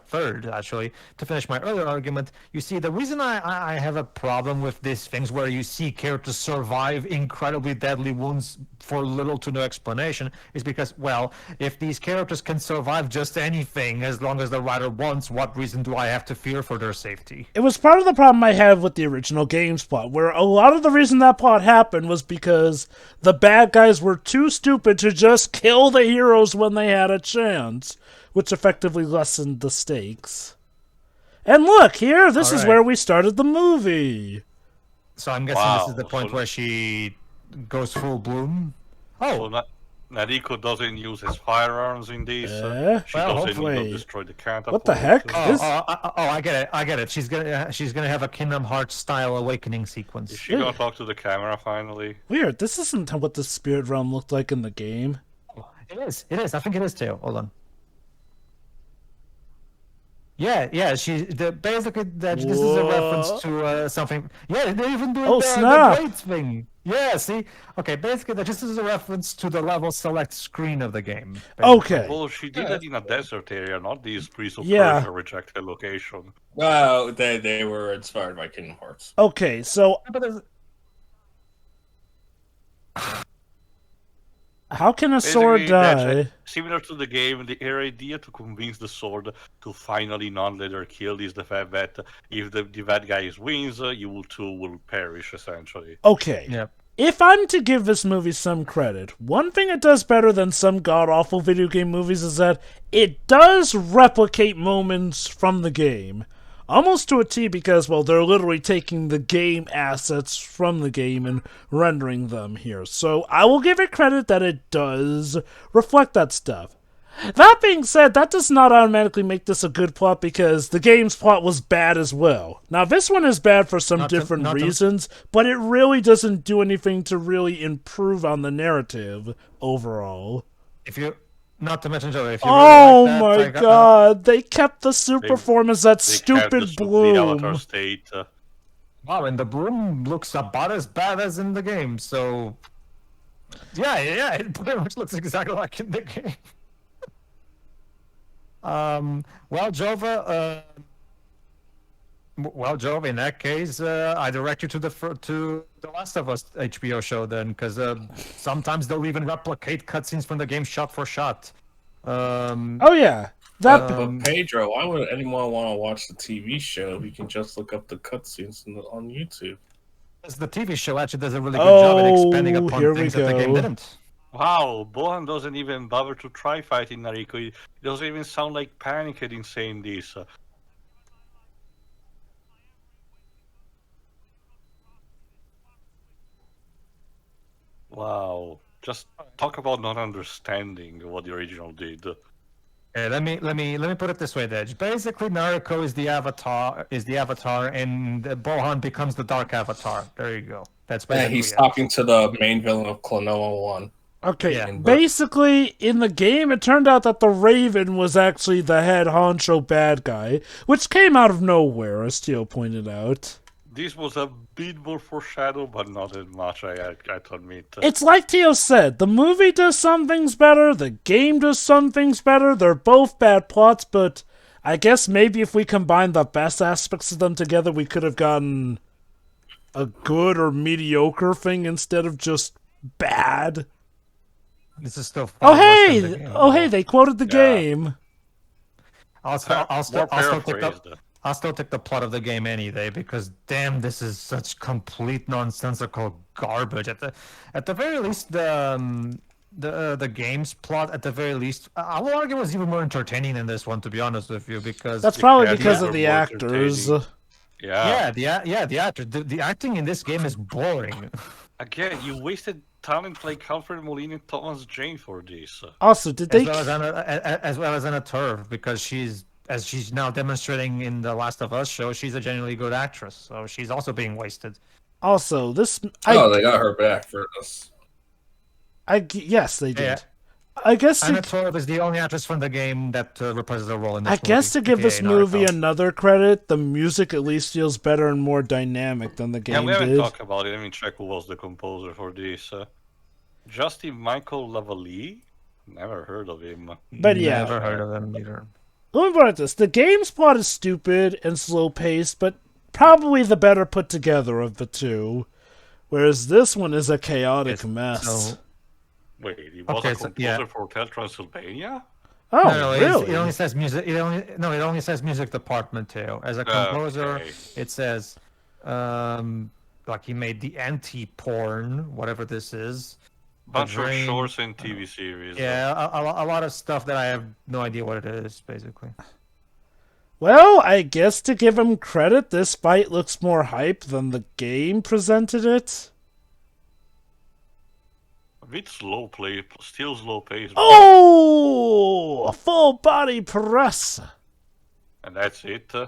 Third, actually, to finish my earlier argument, you see, the reason I have a problem with these things where you see characters survive incredibly deadly wounds for little to no explanation is because, well, if these characters can survive just anything as long as the writer wants, what reason do I have to fear for their safety? it was part of the problem I had with the original game's plot, where a lot of the reason that plot happened was because the bad guys were too stupid to just kill the heroes when they had a chance, which effectively lessened the stakes. And look, here, this is Alright. where we started the movie. So I'm guessing this is the Wow, point so- where she goes full bloom. So Nariko doesn't use his firearms in this. She Well, doesn't hopefully. even destroy the catapult. What the heck? This- I get it. She's gonna have a Kingdom Hearts style awakening sequence. Is she gonna talk to the camera finally? Weird, this isn't what the spirit realm looked like in the game. It is. I think it is too. Hold on. Yeah. Basically this is a reference to something. Yeah, they're even doing Oh, the snap. grades thing. Yeah, see. Okay, basically this is a reference to the level select screen of the game. basically. Okay. Well, she did it in a desert area, not this Greece of Yeah. Persia rejected location. Well, they were inspired by Kingdom Hearts. Okay, so But there's- how can a sword Basically, that's die? it. Similar to the game, the idea to convince the sword to finally not let her kill is the fact that if the bad guy wins, you too will perish, essentially. Okay. Yeah. If I'm to give this movie some credit, one thing it does better than some god-awful video game movies is that it does replicate moments from the game. Almost to a T because, well, they're literally taking the game assets from the game and rendering them here. So I will give it credit that it does reflect that stuff. That being said, that does not automatically make this a good plot because the game's plot was bad as well. Now, this one is bad for some different reasons, but it really doesn't do anything to really improve on the narrative overall. Not to mention, Joe, if you Oh really like my that, like, god, they kept the super form as that They kept stupid the Avatar bloom. state. Wow, and the broom looks about as bad as in the game, so yeah, it pretty much looks exactly like in the game. Well, Jova, in that case, I direct you to the Last of Us HBO show then, because sometimes they'll even replicate cutscenes from the game shot for shot. Oh yeah, that But Pedro, why would anyone want to watch the TV show? We can just look up the cutscenes on YouTube. Because the TV show actually does a really good job at expanding Oh, upon here things we that the game go. didn't. Wow, Bohan doesn't even bother to try fighting Nariko. It doesn't even sound like panicked in saying this. Wow, just talk about not understanding what the original did. Okay, let me put it this way, Dej. Basically, Naruto is the avatar, and Bohan becomes the dark avatar. There you go. That's Yeah, basically he's it. talking to the main villain of Klonoa 1. Okay, Yeah. basically, in the game, it turned out that the Raven was actually the head honcho bad guy, which came out of nowhere, as Teal pointed out. This was a bit more foreshadowed, but not that much, I have to admit. It's like Teo said, the movie does some things better, the game does some things better, they're both bad plots, but I guess maybe if we combine the best aspects of them together, we could have gotten a good or mediocre thing instead of just bad. This is still. Oh far worse than the hey! game. Oh hey, they quoted the Yeah. game. I'll still More paraphrased. take the plot of the game any day because damn, this is such complete nonsensical garbage. At the very least, the game's plot at the very least, I will argue was even more entertaining than this one, to be honest with you, because That's probably Yeah, because these of are the more actors. entertaining. Yeah. the acting in this game is boring. Again, you wasted talent like Alfred Molina and Thomas Jane for this. Also, did as they? well as Anna Turv, because she's now demonstrating in the Last of Us show, she's a genuinely good actress, so she's also being wasted. Also, this. Oh, they got her back for this. Yes, they did. Yeah. I guess Anna to, Torv is the only actress from the game that reprises the role in this I guess to movie, give this aka movie Naruto. another credit, the music at least feels better and more dynamic than the Yeah, game we haven't did. talked about it. Let me check who was the composer for this. Justin Michael Lavalley? Never heard of him. But yeah. Never heard of them either. Let me put it this: the game's plot is stupid and slow paced, but probably the better put together of the two. Whereas this one is a chaotic mess. So, Wait, he was Okay, a so- composer yeah. for Hotel Transylvania? Oh, no, really? it only says music. It only says music department too. As a composer, Okay. it says, like he made the anti-porn, whatever this is. Bunch of Drain- shorts and TV series. Yeah, a lot of stuff that I have no idea what it is, basically. Well, I guess to give him credit, this fight looks more hype than the game presented it. A bit slow play, still slow pace. Oh! A full body press! And that's it. Huh!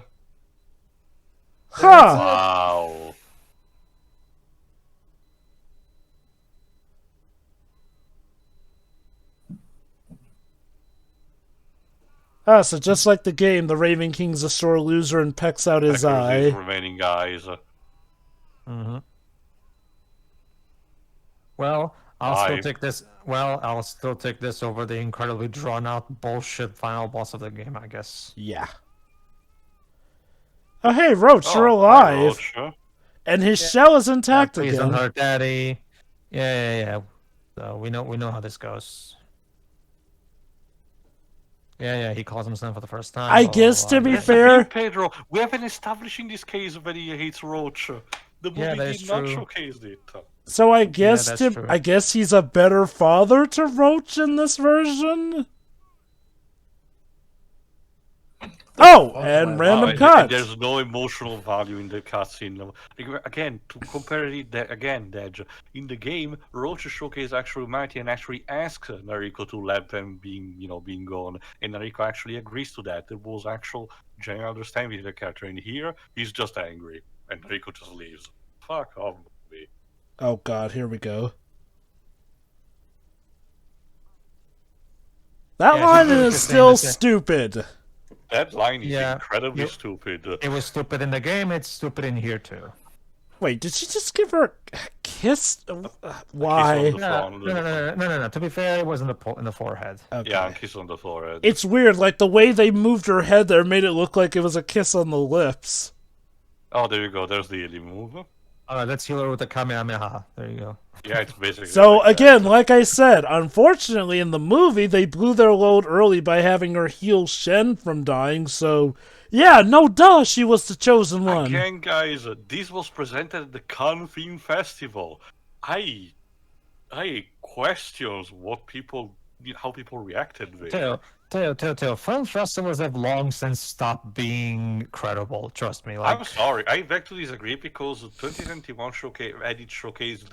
Wow. Ah, so just like the game, the Raven King's a sore loser and pecks out his Accuracy eye. of remaining guys. Mm-hmm. Well, I'll Five. still take this. Well, I'll still take this over the incredibly drawn-out bullshit final boss of the game, I guess. Yeah. Oh, hey, Roach, you're Oh, alive. hi, Roach, huh? And his shell is intact Please again. don't hurt Daddy. Yeah. So we know how this goes. Yeah. He calls him son for the first time. I blah, guess blah, to blah. be That's the fair, thing, Pedro. We haven't established in this case that he hates Roach. The movie Yeah, that is did not true. showcase it. so I guess that's to true. I guess he's a better father to Roach in this version. Oh, and random And cut. there's no emotional value in the cutscene. Again, to compare it again, Dej, in the game, Roach showcased actual humanity and actually asks Nariko to let them being gone, and Nariko actually agrees to that. There was actual genuine understanding with the character, and here he's just angry, and Nariko just leaves. Fuck off, movie. Oh God, here we go. That Yeah, line she's really is just still saying stupid. That line is Yeah, incredibly you- stupid. It was stupid in the game. It's stupid in here too. Wait, did she just give her a kiss? Why? Kiss on the No. To be fair, it was in the forehead. Okay. Yeah, and kiss on the forehead. It's weird, like the way they moved her head there made it look like it was a kiss on the lips. Oh, there you go. There's the Ellie move. All right, let's heal her with the Kamehameha. There you go. Yeah, it's basically. So like that. again, like I said, unfortunately in the movie they blew their load early by having her heal Shen from dying, so yeah, no duh, she was the chosen one. Again, guys, this was presented at the Cannes Film Festival. I questions how people reacted there. Teo. Film festivals have long since stopped being credible. Trust me. Like, I'm sorry, I beg to disagree because 2021 showcased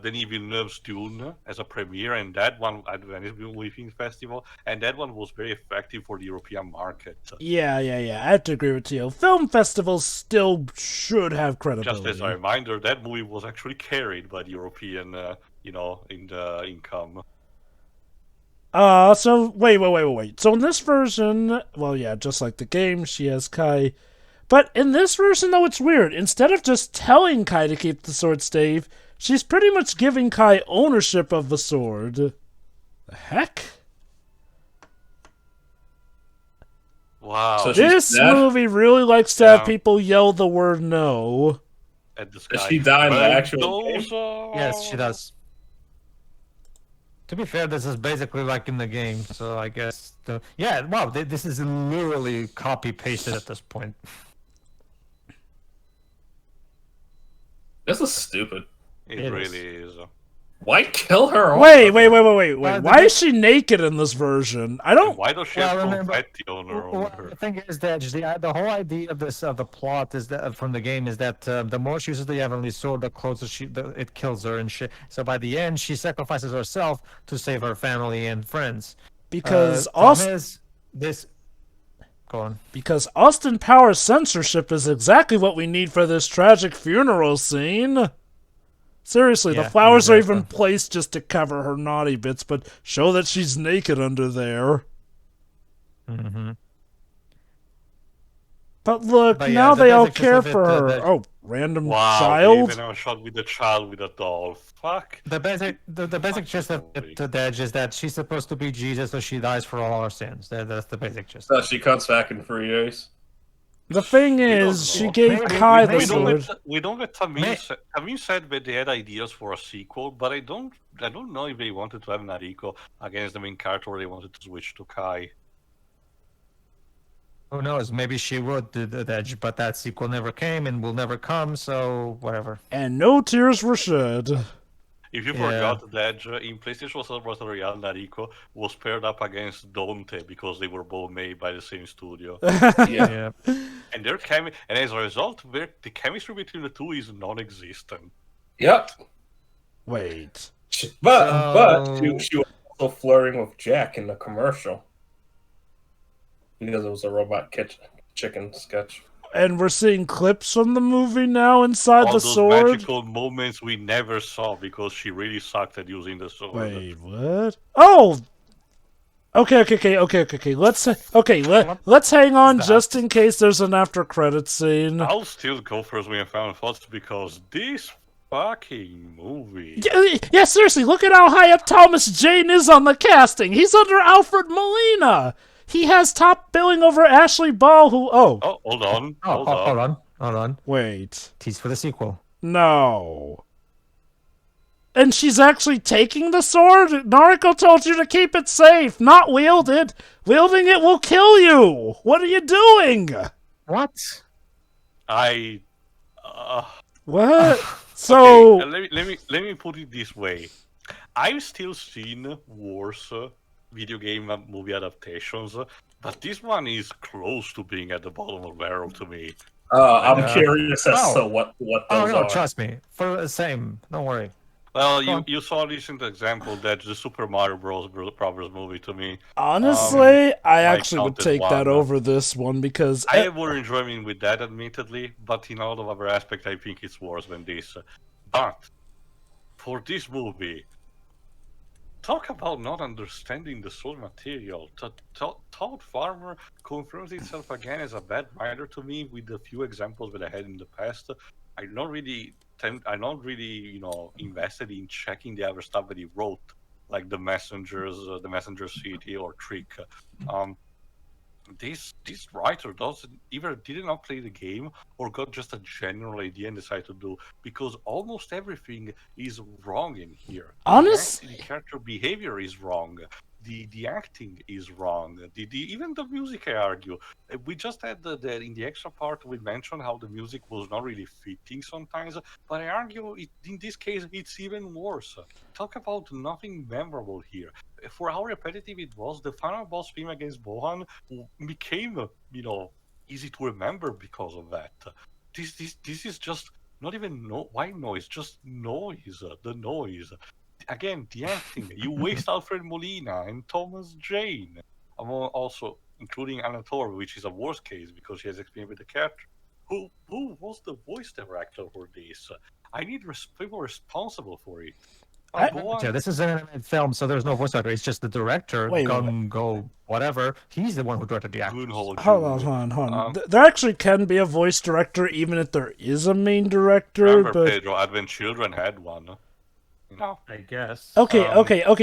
Denis Villeneuve's Dune as a premiere, and that one at Venice Film Festival, and that one was very effective for the European market. Yeah, I have to agree with you. Film festivals still should have credibility. Just as a reminder, that movie was actually carried by the European, in the income. So wait. So in this version, well, yeah, just like the game, she has Kai. But in this version, though, it's weird. Instead of just telling Kai to keep the sword stave, she's pretty much giving Kai ownership of the sword. The heck? Wow. So This dead? movie really likes to have Yeah. people yell the word no. At the Does sky. she die in the actual game? yes, she does. To be fair, this is basically like in the game, so I guess this is literally copy pasted at this point. This is stupid. It It really is. Why kill her? Wait. the Why is she naked in this version? I And don't. why does she Well, have remember- confetti on Well, her? the thing is that the whole idea of the plot is that from the game is that the more she uses the Heavenly Sword, the closer it kills her and shit. So by the end, she sacrifices herself to save her family and friends. Because problem is this. Go on. Because Austin Powers censorship is exactly what we need for this tragic funeral scene. Seriously, the Yeah, flowers are even exactly. placed just to cover her naughty bits, but show that she's naked under there. Mm-hmm. But look, But yeah, now the they all basic gist care of it, for her. the- Oh, random Wow, child? even a shot with a child with a doll. Fuck. The basic gist of Holy. it, to Dej is that she's supposed to be Jesus, so she dies for all our sins. That's the basic gist. So she comes back in 3 days. The thing don't is, know. she gave Maybe- Kai maybe the sword. We don't get May- Tamim said that they had ideas for a sequel, but I don't know if they wanted to have Nariko against the main character or they wanted to switch to Kai. Who knows? Maybe she would do the Dej, but that sequel never came and will never come. So whatever. And no tears were shed. If you Yeah. forgot that in PlayStation Battle Royale, Nariko was paired up against Dante because they were both made by the same studio. Yeah. And and as a result, the chemistry between the two is non-existent. Yep. Wait. But So- she was also flirting with Jack in the commercial. Because it was a robot chicken sketch. And we're seeing clips from the movie now inside All the those sword? magical moments we never saw because she really sucked at using the sword. Wait, what? Oh! Okay. Let's hang on just in case there's an after credit scene. I'll still go first with Final Thoughts because this fucking movie. Yeah, seriously, look at how high up Thomas Jane is on the casting. He's under Alfred Molina. He has top billing over Ashley Ball, who... Oh, Oh, hold on. Oh, hold on. wait. Tease for the sequel. No. And she's actually taking the sword? Nariko told you to keep it safe, not wield it. Wielding it will kill you. What are you doing? What? I. What? So... Okay, let me put it this way. I've still seen worse video game movie adaptations, but this one is close to being at the bottom of the barrel to me. I'm curious as Oh. to what Oh those no, are. trust me. For the same. Don't worry. Well, Go on. you saw a recent example that's the Super Mario Bros. Brothers movie to me. Honestly, I actually would counted take that one. over this one because... I have more enjoyment with that, admittedly, but in all of other aspects, I think it's worse than this. But for this movie, talk about not understanding the source material. Todd Farmer confirms itself again as a bad writer to me with the few examples that I had in the past. I'm not really, invested in checking the other stuff that he wrote, like the Messenger City or Trick. This writer did not play the game or got just a general idea and decided to do, because almost everything is wrong in here. Honestly- The character behavior is wrong. The acting is wrong. Even the music, I argue. We just had in the extra part we mentioned how the music was not really fitting sometimes, but I argue in this case it's even worse. Talk about nothing memorable here. For how repetitive it was, the final boss theme against Bohan became, easy to remember because of that. This is just not even white noise, just noise. The noise. Again, the acting. You waste Alfred Molina and Thomas Jane. Also, including Anna Torv, which is a worse case because she has experience with the character. Who was the voice director for this? I need people responsible for it. Yeah, this is an animated film, so there's no voice actor. It's just the director, Wait. Gung-Go, whatever. He's the one who directed the actors. Gunho Hold Jr. on. There actually can be a voice director even if there is a main director, Remember, but... Pedro, Advent Children had one. No. I guess. Okay.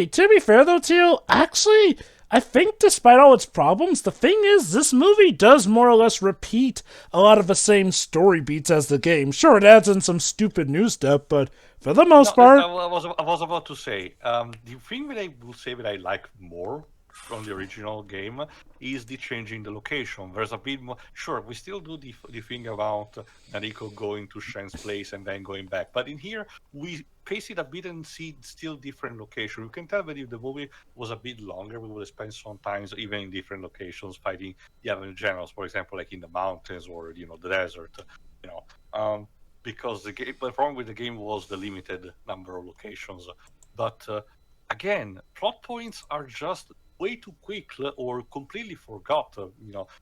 To be fair, though, Teal, actually, I think despite all its problems, the thing is, this movie does more or less repeat a lot of the same story beats as the game. Sure, it adds in some stupid new stuff, but for the most part... I was about to say, the thing that I will say that I like more from the original game is the changing the location. There's a bit more. Sure, we still do the thing about Nariko going to Shen's place and then going back, but in here we pace it a bit and see still different location. You can tell that if the movie was a bit longer, we would have spent some times even in different locations fighting the other generals, for example, like in the mountains or the desert. You know, because the problem with the game was the limited number of locations. But again, plot points are just way too quick or completely forgot.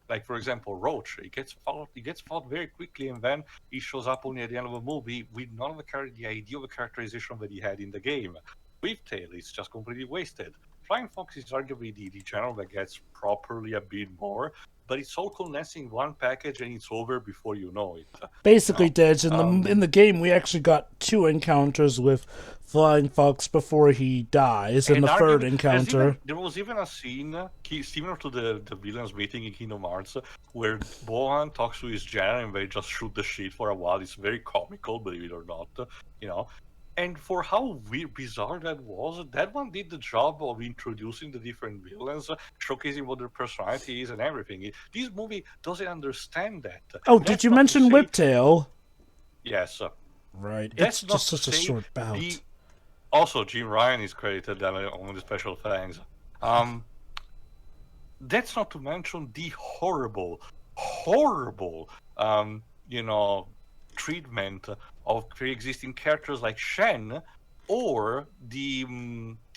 Like for example, Roach. He gets fought very quickly, and then he shows up only at the end of the movie with none of the idea of the characterization that he had in the game. Whiptail is just completely wasted. Flying Fox is arguably the general that gets properly a bit more, but it's all condensed in one package and it's over before you know it. Basically, Dej, in the game, we actually got 2 encounters with Flying Fox before he dies. In the third encounter, there was even a scene similar to the villains meeting in Kingdom Hearts, where Bohan talks to his general and they just shoot the shit for a while. It's very comical, believe it or not. And for how bizarre that was, that one did the job of introducing the different villains, showcasing what their personality is and everything. This movie doesn't understand that. Oh, did you mention Whiptail? Yes. Right. It's just such a short bout. Also, Jim Ryan is credited on the special thanks. That's not to mention the horrible, treatment of pre-existing characters like Shen, or the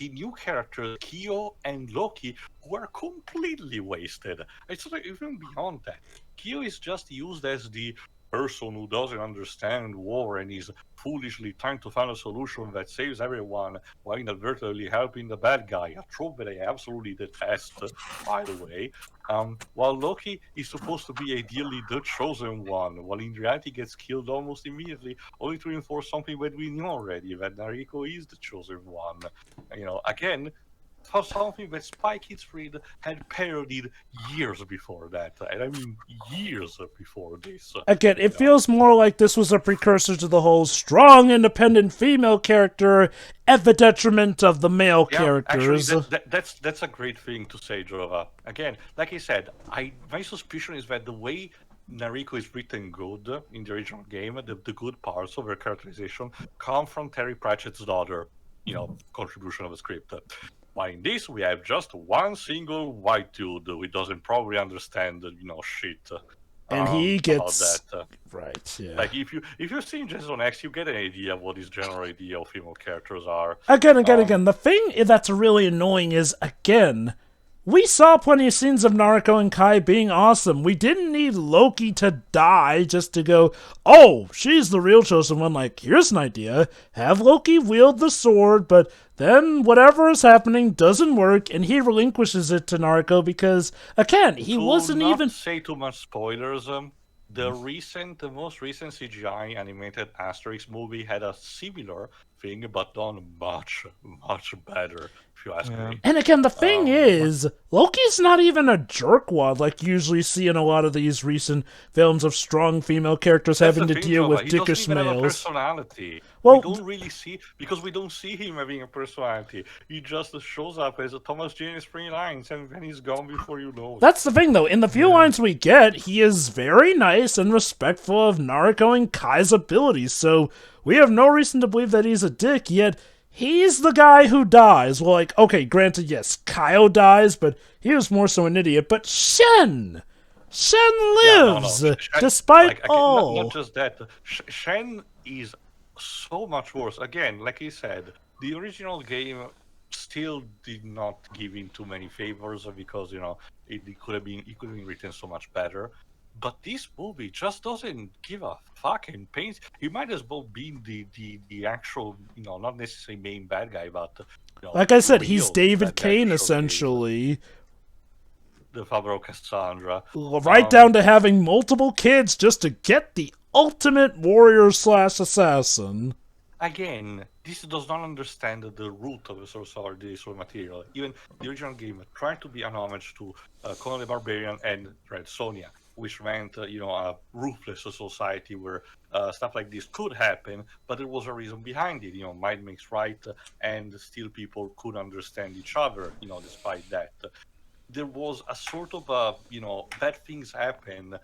new characters Kyo and Loki, who are completely wasted. It's like even beyond that. Kyo is just used as the person who doesn't understand war and is foolishly trying to find a solution that saves everyone while inadvertently helping the bad guy, a trope that I absolutely detest, by the way. While Loki is supposed to be ideally the chosen one, while in reality gets killed almost immediately, only to reinforce something that we knew already, that Nariko is the chosen one. Again, for something that Spy Kids Read had parodied years before that. And I mean years before this. Again, it feels more like this was a precursor to the whole strong, independent female character at the detriment of the male characters. Actually, that's a great thing to say, Jova. Again, like I said, my suspicion is that the way Nariko is written good in the original game, the good parts of her characterization come from Terry Pratchett's daughter, contribution of the script. While in this, we have just one single white dude who doesn't probably understand, shit. And he gets that. Right, yeah. Like if you're seeing Jason X, you get an idea of what his general idea of female characters are. Again. The thing that's really annoying is, again, we saw plenty of scenes of Naruto and Kai being awesome. We didn't need Loki to die just to go, oh, she's the real chosen one. Like, here's an idea. Have Loki wield the sword, but then whatever is happening doesn't work, and he relinquishes it to Naruto because, again, he wasn't even... say too much spoilers. The most recent CGI animated Asterix movie had a similar thing, but done much, much better, if you ask me. And again, the thing is, Loki's not even a jerkwad like you usually see in a lot of these recent films of strong female characters having to deal with dickish males. Have a personality. Well, we don't really see, because we don't see him having a personality. He just shows up as a Thomas Jane Spring Lines, and then he's gone before you know it. That's the thing, though. In the few lines we get, he is very nice and respectful of Naruto and Kai's abilities, so we have no reason to believe that he's a dick, yet he's the guy who dies. Well, like, okay, granted, yes, Kyle dies, but he was more so an idiot. But Shen lives, despite all. Not just that. Shen is so much worse. Again, like he said, the original game still did not give him too many favors because, it could have been written so much better. But this movie just doesn't give a fucking pains. He might as well be the actual, not necessarily main bad guy, but like I said, he's David Kane essentially. The Fabro Cassandra. Right down to having multiple kids just to get the ultimate warrior/assassin. Again, this does not understand the root of the source material. Even the original game tried to be an homage to Conan the Barbarian and Red Sonja. which meant a ruthless society where stuff like this could happen, but there was a reason behind it. Might makes right, and still people could understand each other. Despite that, there was a sort of bad things happen.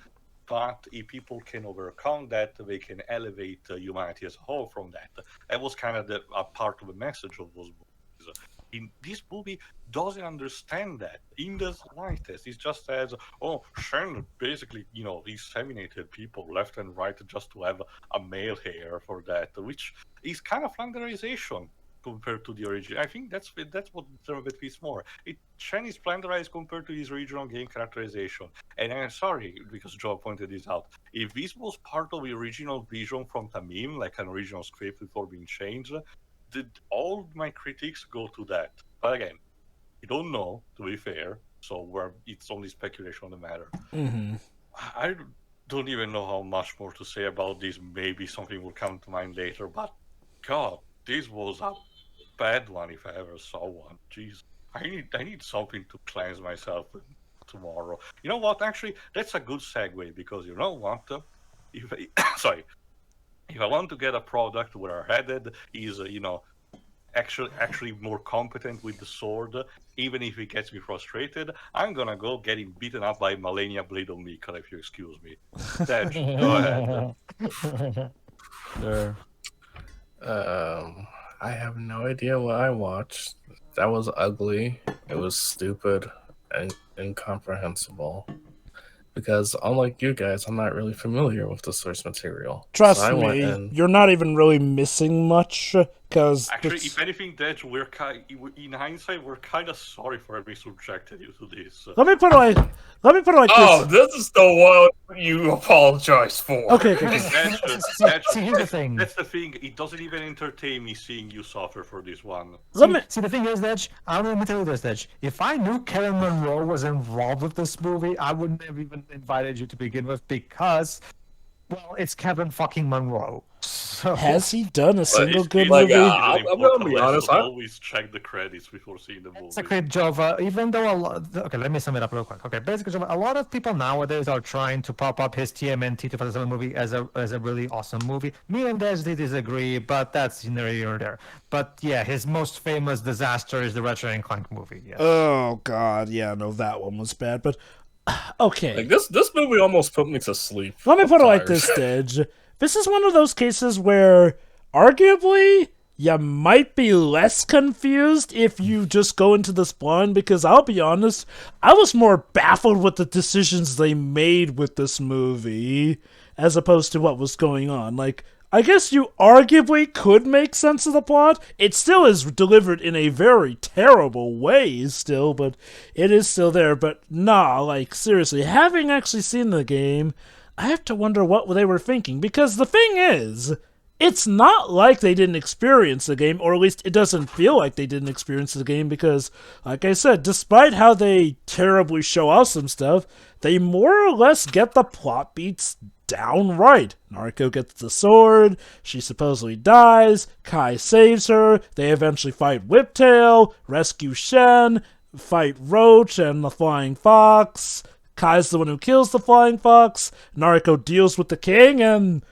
But if people can overcome that, they can elevate humanity as a whole from that. That was kind of a part of the message of those movies. In this movie, doesn't understand that in the slightest. It just says, "Oh, Shen basically, inseminated people left and right just to have a male hair for that," which is kind of flanderization compared to the origin. I think that's what deserves it more. Shen is flanderized compared to his original game characterization. And I'm sorry, because Joe pointed this out. If this was part of the original vision from Tamim, like an original script before being changed, did all my critiques go to that? But again, we don't know, to be fair, so it's only speculation on the matter. Mm-hmm. I don't even know how much more to say about this. Maybe something will come to mind later, but God, this was a bad one if I ever saw one. Jeez, I need something to cleanse myself with tomorrow. You know what? Actually, that's a good segue, because you know what? If I want to get a product where our headed is actually more competent with the sword, even if it gets me frustrated, I'm gonna go getting beaten up by Malenia Blade on Mika, if you excuse me. Dej, go ahead. Sure. I have no idea what I watched. That was ugly. It was stupid and incomprehensible. Because unlike you guys, I'm not really familiar with the source material. Trust So I went me, in- you're not even really missing much, because... Actually, if anything, Dej, in hindsight, we're kind of sorry for having subjected you to this. Let me put it like Oh, this. this is the one you apologize for. Okay. See, here's the thing. That's the thing. It doesn't even entertain me seeing you suffer for this one. See, the thing is, Dej, let me tell you this, Dej. If I knew Karen Monroe was involved with this movie, I wouldn't have even invited you to begin with, because, well, it's Kevin fucking Monroe. So... Has he done a single good like, movie? I'm gonna be honest, I- Always check the credits before seeing the movie. It's okay, Jova. Even though okay, let me sum it up real quick. Okay, basically, Jova, a lot of people nowadays are trying to pop up his TMNT 2007 movie as a really awesome movie. Me and Des disagree, but that's neither here nor there. But yeah, his most famous disaster is the Ratchet and Clank movie. Yes. Oh God, yeah, no, that one was bad. But okay, Like this movie almost put me to sleep. let me put it like Tired. this, Dej. This is one of those cases where, arguably, you might be less confused if you just go into this blind, because I'll be honest, I was more baffled with the decisions they made with this movie as opposed to what was going on. Like, I guess you arguably could make sense of the plot. It still is delivered in a very terrible way still, but it is still there. But nah, like, seriously, having actually seen the game, I have to wonder what they were thinking, because the thing is, it's not like they didn't experience the game, or at least it doesn't feel like they didn't experience the game, because, like I said, despite how they terribly show us some stuff, they more or less get the plot beats down right. Nariko gets the sword, she supposedly dies, Kai saves her, they eventually fight Whiptail, rescue Shen, fight Roach and the Flying Fox, Kai's the one who kills the Flying Fox, Nariko deals with the king and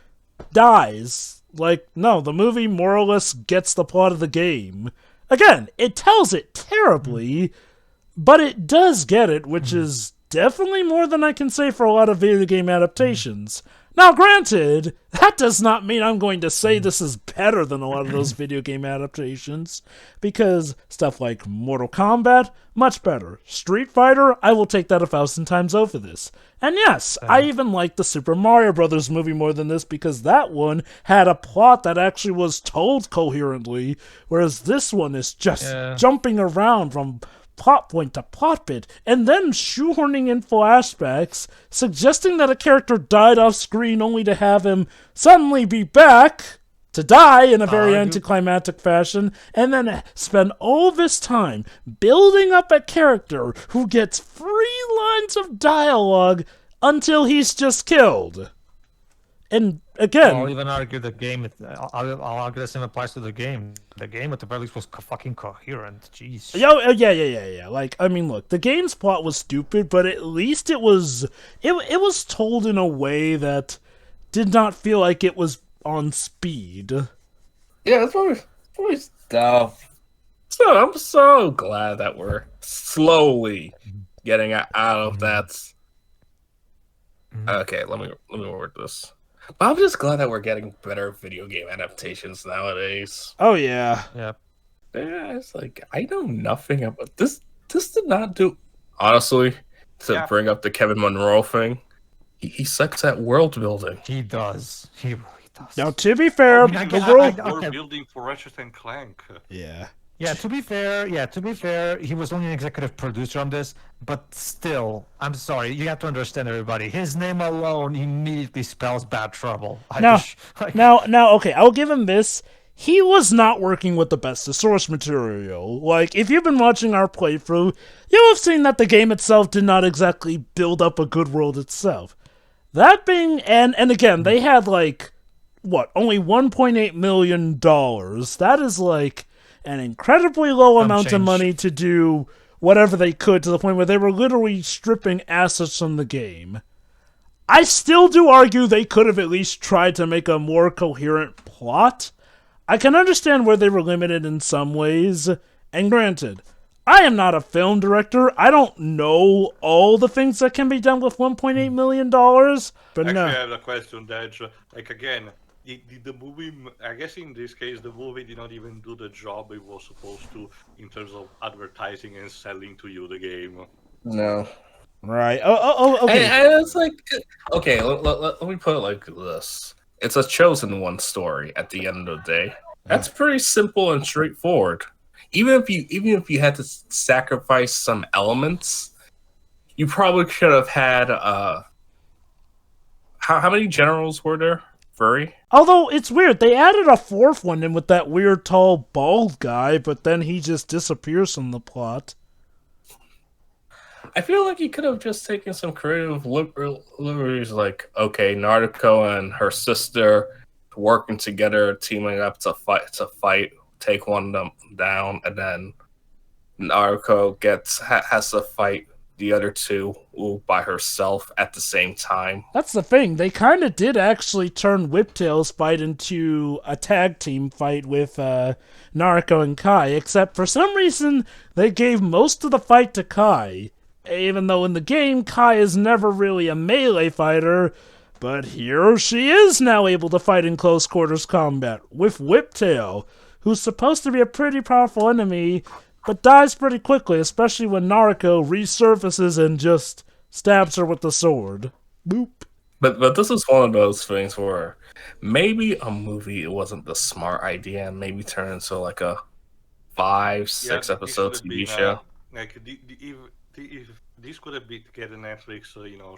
dies. Like, no, the movie more or less gets the plot of the game. Again, it tells it terribly, but it does get it, which is definitely more than I can say for a lot of video game adaptations. Now, granted, that does not mean I'm going to say this is better than a lot of those video game adaptations, because stuff like Mortal Kombat, much better. Street Fighter, I will take that 1,000 times over this. And yes, I even like the Super Mario Brothers movie more than this, because that one had a plot that actually was told coherently, whereas this one is just jumping around from plot point to plot bit, and then shoehorning in flashbacks, suggesting that a character died off screen only to have him suddenly be back to die in a very anticlimactic fashion, and then spend all this time building up a character who gets 3 lines of dialogue until he's just killed. And again, I'll even argue the game. I'll argue the same applies to the game. The game at the very least was fucking coherent. Jeez. yeah. Like, I mean, look, the game's plot was stupid, but at least it was told in a way that did not feel like it was on speed. Yeah, it's probably stuff. So I'm so glad that we're slowly getting out of that. Okay, let me word this. But I'm just glad that we're getting better video game adaptations nowadays. Oh yeah. Yeah. Yeah, it's like I know nothing about this. This did not do honestly to bring up the Kevin Monroe thing. He sucks at world building. He does. He really does. Now, to be fair, We're building for Ratchet and Clank. yeah. Yeah, to be fair, he was only an executive producer on this, but still, I'm sorry, you have to understand, everybody. His name alone immediately spells bad trouble. Now, okay, I'll give him this. He was not working with the best of source material. Like, if you've been watching our playthrough, you'll have seen that the game itself did not exactly build up a good world itself. That being, and again, they had, like, only $1.8 million. That is, like, an incredibly low amount of money to do whatever they could, to the point where they were literally stripping assets from the game. I still do argue they could have at least tried to make a more coherent plot. I can understand where they were limited in some ways, and granted, I am not a film director. I don't know all the things that can be done with $1.8 million, but Actually, no. I have a question, Dej. Like, again, the movie, I guess in this case, the movie did not even do the job it was supposed to in terms of advertising and selling to you the game. No. Right. Okay. And it's like, okay, let me put it like this. It's a chosen one story at the end of the day. That's pretty simple and straightforward. Even if you had to sacrifice some elements, you probably should have had how many generals were there? 3? Although, it's weird, they added a 4th one in with that weird, tall, bald guy, but then he just disappears from the plot. I feel like he could have just taken some creative liberties, like, okay, Naruto and her sister working together, teaming up to fight, take one of them down, and then Naruto has to fight the other two by herself at the same time. That's the thing, they kind of did actually turn Whiptail's fight into a tag team fight with Naruto and Kai, except for some reason they gave most of the fight to Kai. Even though in the game, Kai is never really a melee fighter, but here she is now able to fight in close quarters combat with Whiptail, who's supposed to be a pretty powerful enemy, but dies pretty quickly, especially when Naruto resurfaces and just stabs her with the sword. Boop. But this is one of those things where maybe a movie wasn't the smart idea, and maybe turn into like a 5-6 episode TV show. This could have been get a Netflix,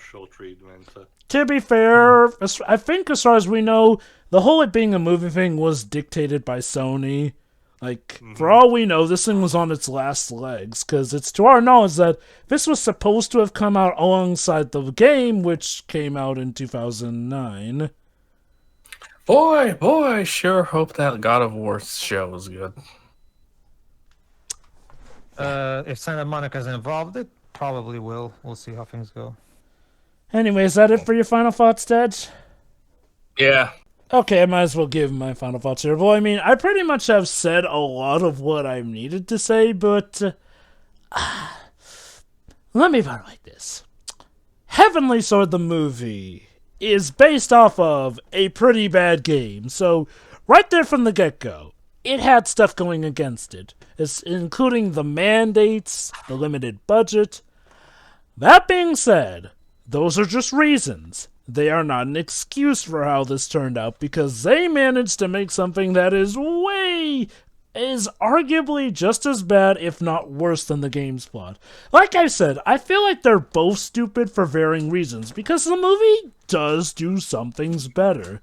show treatment. To be fair, I think as far as we know, the whole it being a movie thing was dictated by Sony. Like, for all we know, this thing was on its last legs, because it's to our knowledge that this was supposed to have come out alongside the game, which came out in 2009. Boy, sure hope that God of War show was good. If Santa Monica's involved, it probably will. We'll see how things go. Anyway, is that it for your final thoughts, Dad? Yeah. Okay, I might as well give my final thoughts here. Well, I mean, I pretty much have said a lot of what I needed to say, but let me put it like this. Heavenly Sword the movie is based off of a pretty bad game, so right there from the get-go, it had stuff going against it, including the mandates, the limited budget. That being said, those are just reasons. They are not an excuse for how this turned out, because they managed to make something that is arguably just as bad, if not worse, than the game's plot. Like I said, I feel like they're both stupid for varying reasons, because the movie does do some things better.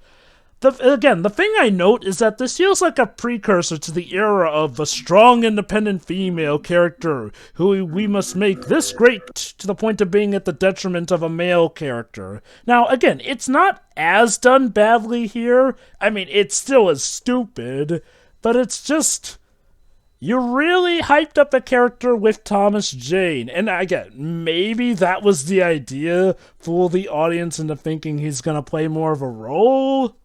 the thing I note is that this feels like a precursor to the era of a strong, independent female character who we must make this great to the point of being at the detriment of a male character. Now, again, it's not as done badly here. I mean, it still is stupid, but it's just... You really hyped up a character with Thomas Jane, and again, maybe that was the idea, fool the audience into thinking he's gonna play more of a role?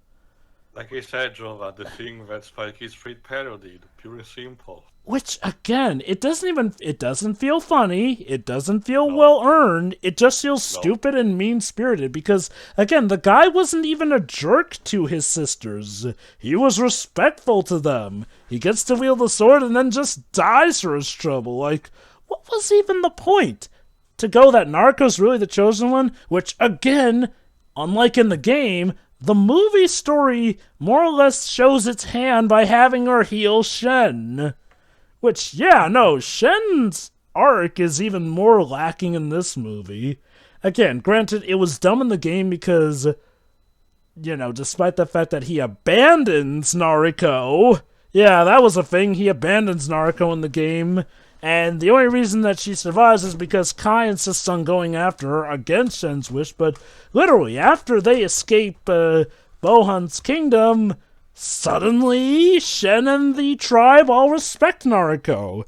Like I said, Jova, the thing that Spike Street parodied, pure and simple. Which, again, it doesn't feel funny, it doesn't feel well earned, it just feels stupid and mean-spirited, because, again, the guy wasn't even a jerk to his sisters. He was respectful to them. He gets to wield the sword and then just dies for his trouble. Like, what was even the point? To go that Naruko's really the chosen one? Which, again, unlike in the game, the movie story more or less shows its hand by having her heal Shen. Which, yeah, no, Shen's arc is even more lacking in this movie. Again, granted, it was dumb in the game because, you know, despite the fact that he abandons Naruko, yeah, that was a thing, he abandons Naruko in the game, and the only reason that she survives is because Kai insists on going after her against Shen's wish, but literally, after they escape Bohan's kingdom, suddenly, Shen and the tribe all respect Naruko.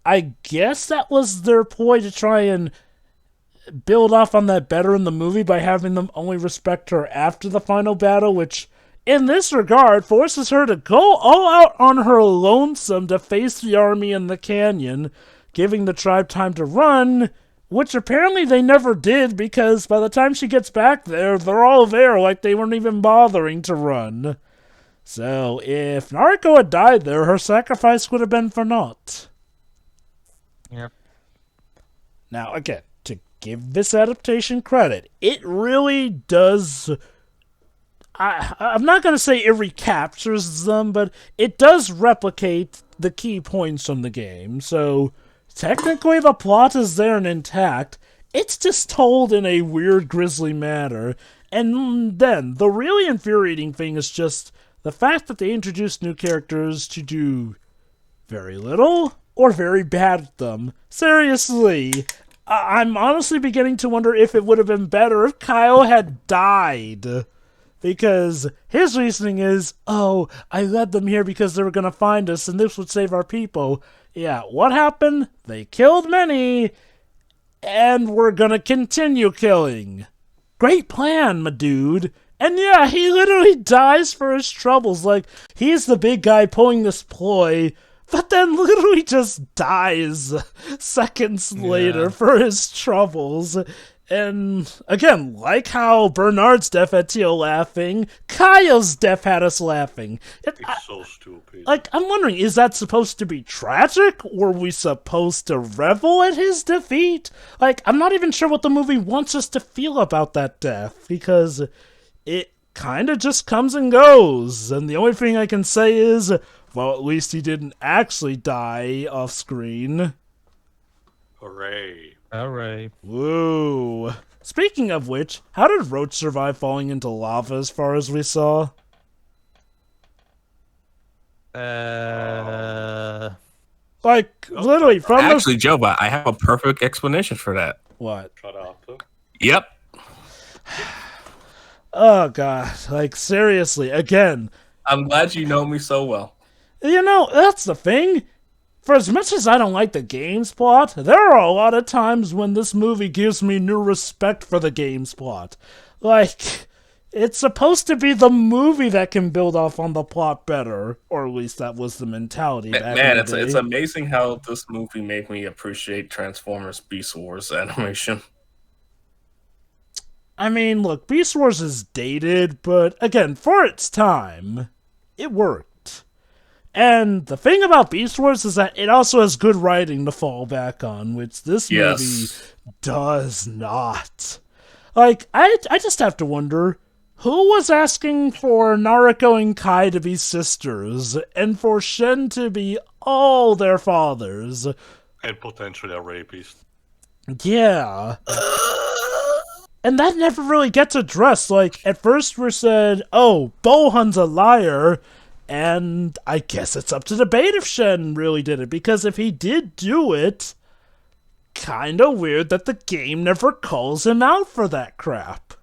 I guess that was their ploy to try and build off on that better in the movie by having them only respect her after the final battle, which, in this regard, forces her to go all out on her lonesome to face the army in the canyon, giving the tribe time to run, which apparently they never did because by the time she gets back there, they're all there like they weren't even bothering to run. So, if Naruko had died there, her sacrifice would have been for naught. Yep. Now, again, to give this adaptation credit, it really does... I'm not going to say it recaptures them, but it does replicate the key points from the game. So, technically the plot is there and intact. It's just told in a weird, grisly manner. And then, the really infuriating thing is just... the fact that they introduced new characters to do very little or very bad at them. Seriously, I'm honestly beginning to wonder if it would have been better if Kyle had died. Because his reasoning is, oh, I led them here because they were going to find us and this would save our people. Yeah, what happened? They killed many, and we're going to continue killing. Great plan, my dude. And yeah, he literally dies for his troubles. Like, he's the big guy pulling this ploy, but then literally just dies seconds later for his troubles. And again, like how Bernard's death had Teal laughing, Kaya's death had us laughing. It's so stupid. Like, I'm wondering, is that supposed to be tragic? Were we supposed to revel at his defeat? Like, I'm not even sure what the movie wants us to feel about that death, because it kind of just comes and goes. And the only thing I can say is, well, at least he didn't actually die off screen. Hooray. Alright. Woo. Speaking of which, how did Roach survive falling into lava as far as we saw? Like, literally, from Actually, Joba, I have a perfect explanation for that. What? Shut up. Yep. Oh, God. Like, seriously, again. I'm glad you know me so well. You know, that's the thing. For as much as I don't like the game's plot, there are a lot of times when this movie gives me new respect for the game's plot. Like, it's supposed to be the movie that can build off on the plot better, or at least that was the mentality back in the day. It's amazing how this movie made me appreciate Transformers Beast Wars animation. I mean, look, Beast Wars is dated, but again, for its time, it worked. And the thing about Beast Wars is that it also has good writing to fall back on, which this movie does not. Like, I just have to wonder, who was asking for Naruko and Kai to be sisters, and for Shen to be all their fathers? And potentially a rapist. Yeah. And that never really gets addressed. Like, at first we're said, oh, Bohan's a liar, and I guess it's up to debate if Shen really did it, because if he did do it, kinda weird that the game never calls him out for that crap.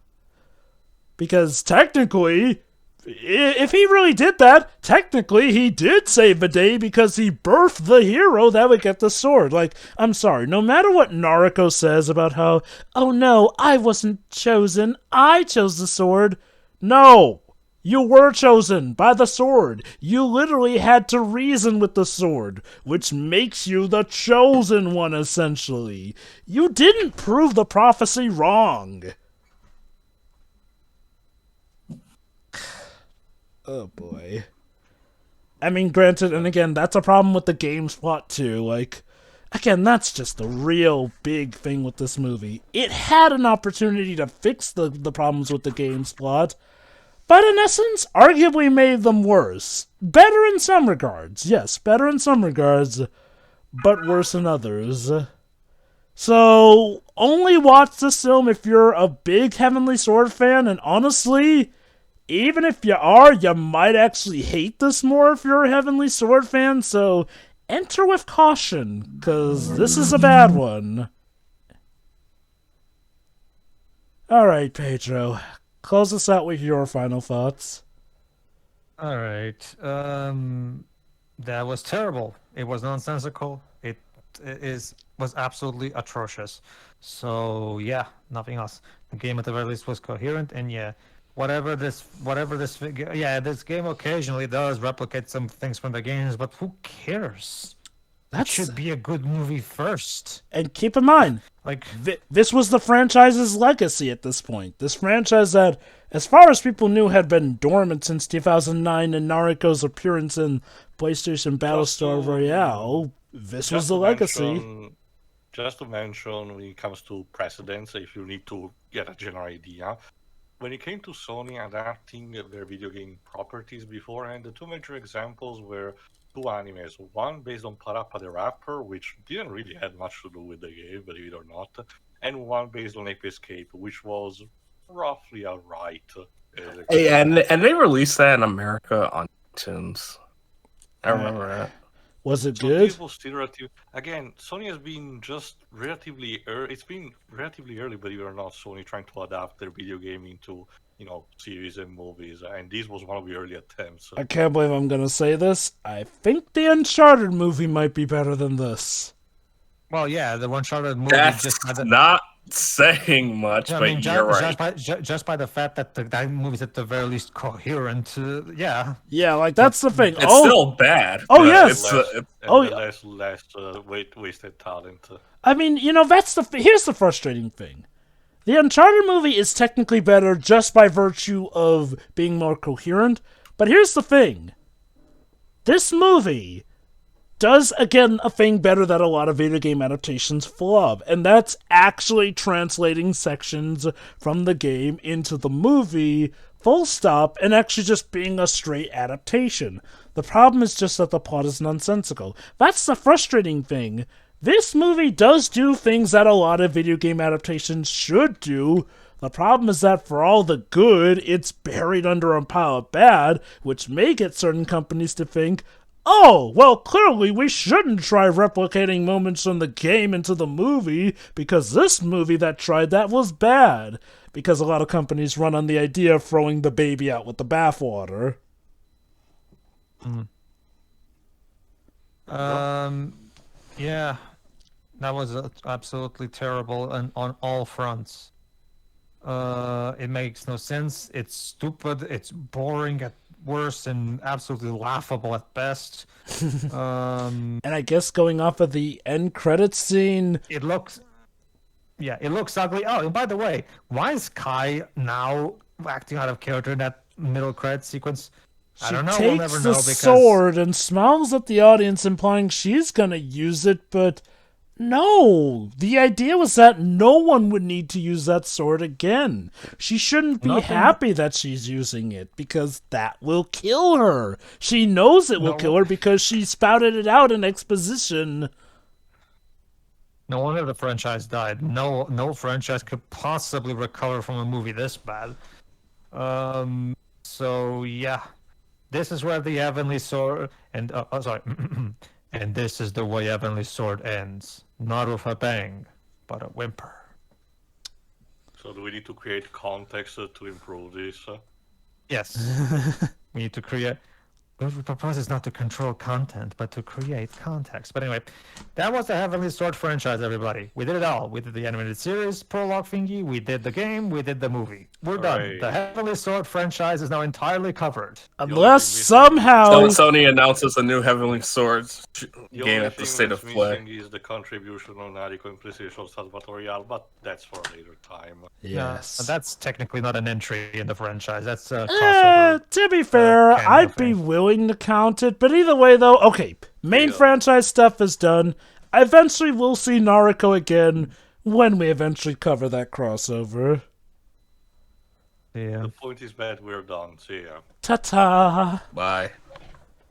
Because technically, if he really did that, technically he did save the day because he birthed the hero that would get the sword. Like, I'm sorry, no matter what Nariko says about how, oh no, I wasn't chosen, I chose the sword. No, you were chosen by the sword. You literally had to reason with the sword, which makes you the chosen one, essentially. You didn't prove the prophecy wrong. Oh boy. I mean, granted, and again, that's a problem with the game's plot too. Like, again, that's just the real big thing with this movie. It had an opportunity to fix the problems with the game's plot, but in essence, arguably made them worse. Better in some regards, yes, better in some regards, but worse in others. So, only watch this film if you're a big Heavenly Sword fan, and honestly, even if you are, you might actually hate this more if you're a Heavenly Sword fan, so enter with caution, because this is a bad one. Alright, Pedro, close us out with your final thoughts. All right. That was terrible. It was nonsensical. It was absolutely atrocious. So yeah, nothing else. The game at the very least was coherent, and yeah, this game occasionally does replicate some things from the games, but who cares? That should be a good movie first. And keep in mind, like this was the franchise's legacy at this point. This franchise that, as far as people knew, had been dormant since 2009 and Nariko's appearance in PlayStation Battlestar Royale. This was the legacy. Just to mention, when it comes to precedents, if you need to get a general idea, when it came to Sony adapting their video game properties beforehand, the two major examples were two animes. One based on Parappa the Rapper, which didn't really have much to do with the game, believe it or not, and one based on Ape Escape, which was roughly alright. Hey, and they released that in America on iTunes. I remember that. Was it so good? Again, Sony has been just relatively early. It's been relatively early, believe it or not, Sony trying to adapt their video game into, series and movies. And this was one of the early attempts. I can't believe I'm going to say this. I think the Uncharted movie might be better than this. Well, yeah, the Uncharted movie That's not saying much, I but mean, you're right. Just by the fact that that movie's at the very least coherent, yeah. Yeah, like that's the thing. It's still bad. Oh yes. Less wasted talent. I mean, here's the frustrating thing. The Uncharted movie is technically better just by virtue of being more coherent, but here's the thing. This movie does, again, a thing better that a lot of video game adaptations flub, and that's actually translating sections from the game into the movie, full stop, and actually just being a straight adaptation. The problem is just that the plot is nonsensical. That's the frustrating thing. This movie does do things that a lot of video game adaptations should do. The problem is that for all the good, it's buried under a pile of bad, which may get certain companies to think, oh, well, clearly we shouldn't try replicating moments from the game into the movie, because this movie that tried that was bad. Because a lot of companies run on the idea of throwing the baby out with the bathwater. Yeah, that was absolutely terrible and on all fronts. It makes no sense. It's stupid. It's boring at worst and absolutely laughable at best. And I guess going off of the end credits scene, it looks ugly. Oh, and by the way, why is Kai now acting out of character in that middle credit sequence? I don't know. She We'll takes never the know because sword and smiles at the audience, implying she's gonna use it, but no. The idea was that no one would need to use that sword again. She shouldn't be happy that she's using it, because that will kill her. She knows it will kill her because she spouted it out in exposition. No wonder the franchise died. No franchise could possibly recover from a movie this bad. So yeah, this is where the Heavenly Sword and sorry, and this is the way Heavenly Sword ends. Not with a bang, but a whimper. So do we need to create context to improve this? Yes, we need to create. What we propose is not to control content, but to create context. But anyway, that was the Heavenly Sword franchise, everybody. We did it all. We did the animated series, prologue thingy, we did the game, we did the movie. We're done. Hooray. The Heavenly Sword franchise is now entirely covered. Unless thing missing- somehow Sony announces a new Heavenly Swords The game only at the thing State that's of Play. missing is the contribution of Nariko in PlayStation Salvatorial, but that's for a later time. yes. That's technically not an entry in the franchise. That's a crossover. To be fair, cameo I'd be thing. willing to count it, but either way, though, okay, main Yeah. franchise stuff is done. Eventually, we'll see Nariko again when we eventually cover that crossover. Yeah. The point is that we're done. See ya. Ta-ta! Bye.